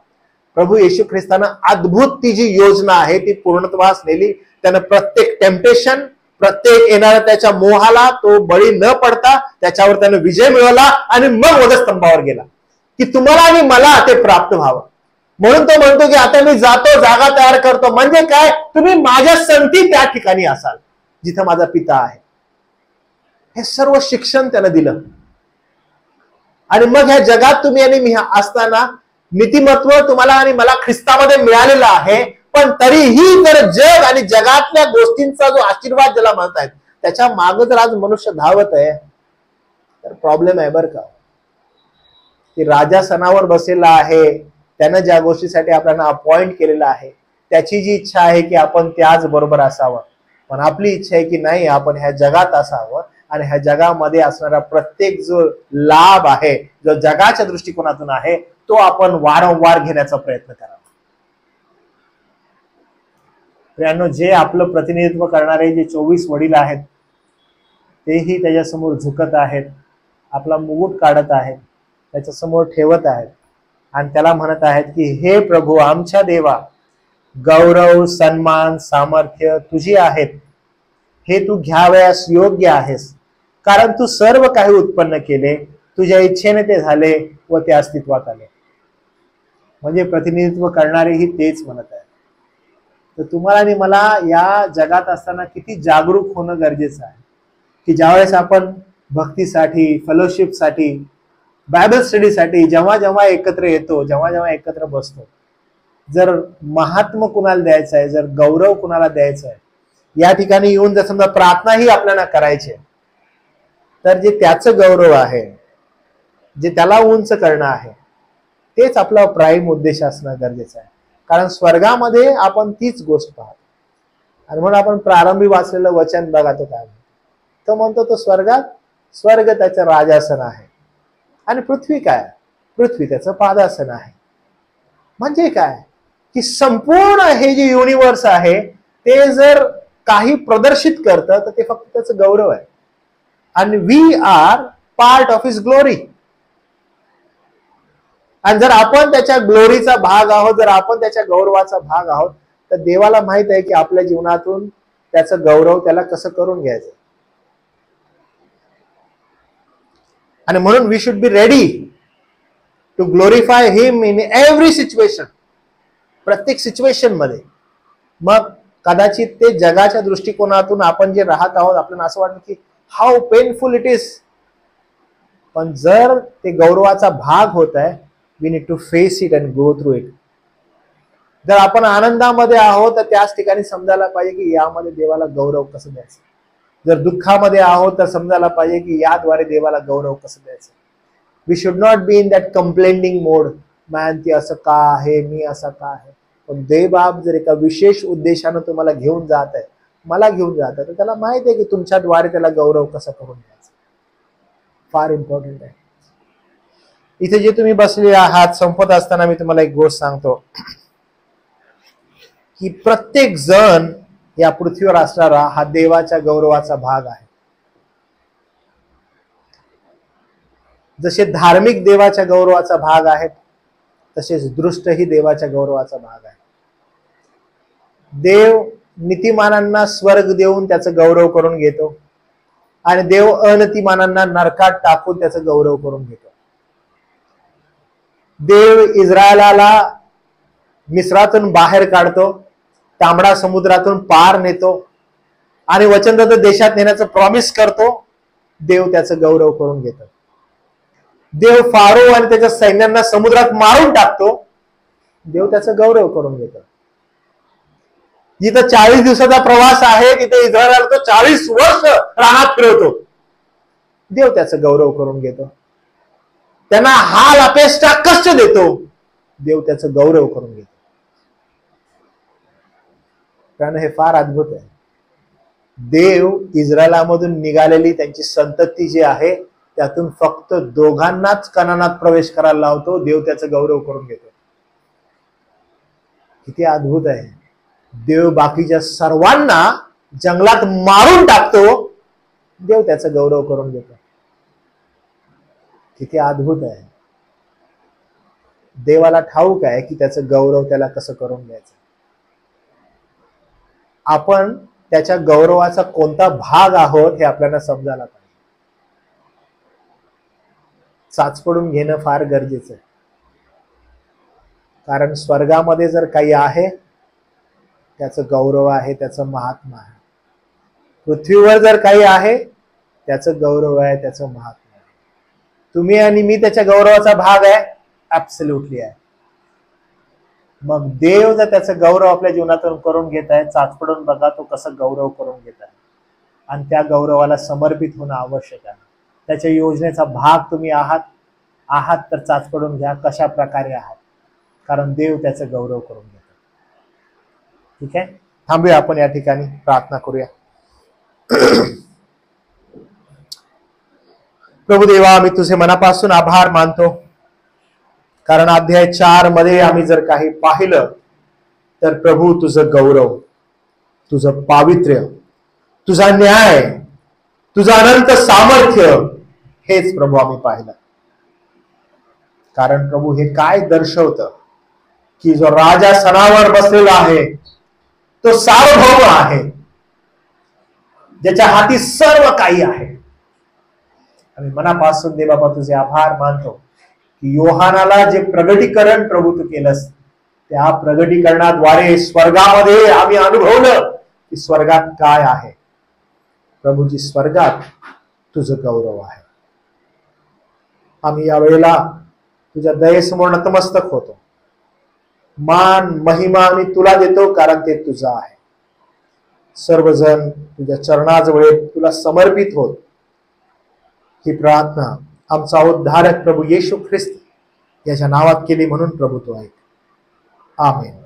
प्रभू येशू ख्रिस्तानं अद्भुत ती जी योजना आहे ती पूर्णत्वास नेली. त्यानं प्रत्येक टेम्पटेशन, प्रत्येक येणाऱ्या त्याच्या मोहाला तो बळी न पडता त्याच्यावर त्यानं विजय मिळवला आणि मग वधस्तंभावर गेला की तुम्हाला आणि मला ते प्राप्त व्हावं. म्हणून तो म्हणतो की आता मी जातो, जागा तयार करतो. म्हणजे काय? तुम्ही माझ्या संगती त्या ठिकाणी असाल जिथं माझा पिता आहे. हे सर्व शिक्षण त्यानं दिलं. आणि मग ह्या जगात तुम्ही आणि मी असताना नीतिमत्व तुम्हाला आणि मला ख्रिस्तामध्ये मिळालेलं आहे, पण तरीही जर जग आणि जगातल्या गोष्टींचा जो आशीर्वाद ज्याला म्हणतायत त्याच्या मागे जर आज मनुष्य धावत आहे तर प्रॉब्लेम आहे बरं का. की राजासनावर बसलेला आहे, त्यानं ज्या गोष्टीसाठी आपल्याला अपॉइंट केलेलं आहे त्याची जी इच्छा आहे की आपण त्याच बरोबर असावं, पण आपली इच्छा आहे की नाही आपण ह्या जगात असावं आणि ह्या जगामध्ये असणारा प्रत्येक जो लाभ आहे, जो जगाच्या दृष्टिकोनातून आहे, तो आपण वारंवार घेण्याचा प्रयत्न करावा. प्रियांनो, जे आपलं प्रतिनिधित्व करणारे जे 24 वडील आहेत तेही त्याच्यासमोर झुकत आहेत, आपला मुकुट काढत आहेत, त्याच्यासमोर ठेवत आहेत आणि त्याला म्हणत आहेत की हे प्रभू आमच्या देवा, गौरव सन्मान सामर्थ्य तुझी आहेत, हे तू घ्यावयास योग्य आहेस, कारण तू सर्व काही उत्पन्न केले, तुझ्या इच्छेने ते झाले व ते अस्तित्वात आले. म्हणजे प्रतिनिधित्व करणारेही तेच म्हणत आहे. तर तुम्हाला आणि मला या जगात असताना किती जागरूक होणं गरजेचं आहे की ज्यावेळेस आपण भक्तीसाठी, फेलोशिपसाठी, बायबल स्टडीसाठी जेव्हा जेव्हा एकत्र येतो, जेव्हा जेव्हा एकत्र बसतो, जर महात्म कुणाला द्यायचं आहे, जर गौरव कुणाला द्यायचा आहे, या ठिकाणी येऊन जर समजा प्रार्थनाही आपल्याला करायची, तर जे त्याचं गौरव आहे, जे त्याला उंच करणं आहे, तेच आपला प्राईम उद्देश असणं गरजेचं आहे. कारण स्वर्गामध्ये आपण तीच गोष्ट पाहतो. आणि म्हणून आपण प्रारंभी वाचलेलं वचन बघा, तो काय तो म्हणतो, तो स्वर्ग त्याचं राजासन आहे आणि पृथ्वी काय, पृथ्वी त्याचं पादासन आहे. म्हणजे काय की संपूर्ण हे जे युनिवर्स आहे ते जर काही प्रदर्शित करतं तर ते फक्त त्याचं गौरव आहे. आणि we are part of his glory. आणि जर आपण त्याच्या ग्लोरीचा भाग आहोत, जर आपण त्याच्या गौरवाचा भाग आहोत, तर देवाला माहित आहे की आपल्या जीवनातून त्याचं गौरव त्याला कसं करून घ्यायचं. आणि म्हणून we should be ready to glorify him in every situation. प्रत्येक सिच्युएशन मध्ये. मग कदाचित ते जगाच्या दृष्टिकोनातून आपण जे राहत आहोत, आपल्याला असं वाटतं की हाऊ पेनफुल इट इज, पण जर ते गौरवाचा भाग होत आहे, we need to face it and go through it. जर आपण आनंदामध्ये आहोत तर त्याच ठिकाणी समजायला पाहिजे की यामध्ये देवाला गौरव कसं द्यायचं. जर दुःखामध्ये आहोत तर समजायला पाहिजे की याद्वारे देवाला गौरव कसं द्यायचं. We should not be in that complaining mode, man ती असं का आहे, मी असं का आहे. पण देवबाप जर एका विशेष उद्देशानं तुम्हाला घेऊन जात आहे, मला घेऊन जात आहे, तर त्याला माहित आहे की तुमच्याद्वारे त्याला गौरव कसं करून द्यायचं. फार इम्पॉर्टंट आहे. इथे जे तुम्ही बसले आहात, संपत असताना मी तुम्हाला एक गोष्ट सांगतो की प्रत्येक जण या पृथ्वीवर असणारा हा देवाच्या गौरवाचा भाग आहे. जसे धार्मिक देवाच्या गौरवाचा भाग आहेत, तसेच दृष्टही देवाच्या गौरवाचा भाग आहे. देव नीतिमानांना स्वर्ग देऊन त्याचं गौरव करून घेतो आणि देव अनतिमानांना नरकात टाकून त्याचं गौरव करून घेतो. देव इस्रायलाला मिस्रातून बाहेर काढतो, तांबडा समुद्रातून पार नेतो आणि वचनदत्त देशात नेण्याचं प्रॉमिस करतो. देव त्याचं गौरव करून घेतो. देव फारो आणि त्याच्या सैन्यांना समुद्रात मारून टाकतो. देव त्याचं गौरव करून घेतो. जिथं 40 दिवसाचा प्रवास आहे तिथे इस्रायलला तो 40 वर्ष रानात फिरवतो. देव त्याचं गौरव करून घेतो. त्यांना हाल अपेष्टा कष्ट देतो. देव त्याचं गौरव करून घेतो. कारण हे फार अद्भुत आहे. देव इस्रायलामधून निघालेली त्यांची संतती जी आहे त्यातून फक्त दोघांनाच कनानात प्रवेश करायला लावतो. देव त्याचं गौरव करून घेतो. किती अद्भुत आहे. देव बाकीच्या सर्वांना जंगलात मारून टाकतो. देव त्याचं गौरव करून घेतो. किती अद्भुत आहे. देवाला ठाऊक आहे की त्याचं गौरव त्याला कसं करून घ्यायचं. आपण त्याच्या गौरवाचा कोणता भाग आहोत हे आपल्याला समजायला पाहिजे. चाचपडून घेणं फार गरजेचं आहे. कारण स्वर्गामध्ये जर काही आहे त्याचं गौरव आहे, त्याचं महात्मा आहे. पृथ्वीवर जर काही आहे त्याचं गौरव आहे, त्याचं महात्मा आहे. तुम्ही आणि मी त्याच्या गौरवाचा भाग आहे, ऍब्सोल्युटली आहे. मग देव जर त्याचं गौरव आपल्या जीवनातून करून घेत आहे, चाचपडून बघा तो कसं गौरव करून घेत आहे. आणि त्या गौरवाला समर्पित होणं आवश्यक आहे. त्याच्या योजनेचा भाग तुम्ही आहात तर चाचपडून घ्या कशा प्रकारे आहात, कारण देव त्याचं गौरव करून घेतो. ठीक आहे, थांबूया आपण या ठिकाणी, प्रार्थना करूया. प्रभू देवा, आम्ही तुझे मनापासून आभार मानतो, कारण अध्याय 4 मध्ये आम्ही जर काही पाहिलं तर प्रभू तुझं गौरव, तुझं पावित्र्य, तुझा न्याय, तुझं अनंत सामर्थ्य, हेच प्रभू आम्ही पाहिलं. कारण प्रभू हे काय दर्शवतं की जो राजा सणावर बसलेला आहे तो सार्वभौम आहे, ज्याच्या हाती सर्व काही आहे. आम्ही मनापासून दे बाबा तुझे आभार मानतो की योहानाला जे प्रगटीकरण प्रभू तू केलंस, त्या प्रगटीकरणाद्वारे स्वर्गामध्ये आम्ही अनुभवलं की स्वर्गात काय आहे. प्रभूजी, स्वर्गात तुझं गौरव आहे. आम्ही या वेळेला तुझ्या दयेसमोर नतमस्तक होतो. मान महिमा आम्ही तुला देतो, कारण ते तुझं आहे. सर्वजण तुझ्या चरणाजवळ तुला समर्पित होत. ही प्रार्थना आमचा उद्धारक प्रभू येशू ख्रिस्त याच्या नावात केली म्हणून प्रभू तो ऐक. आमेन.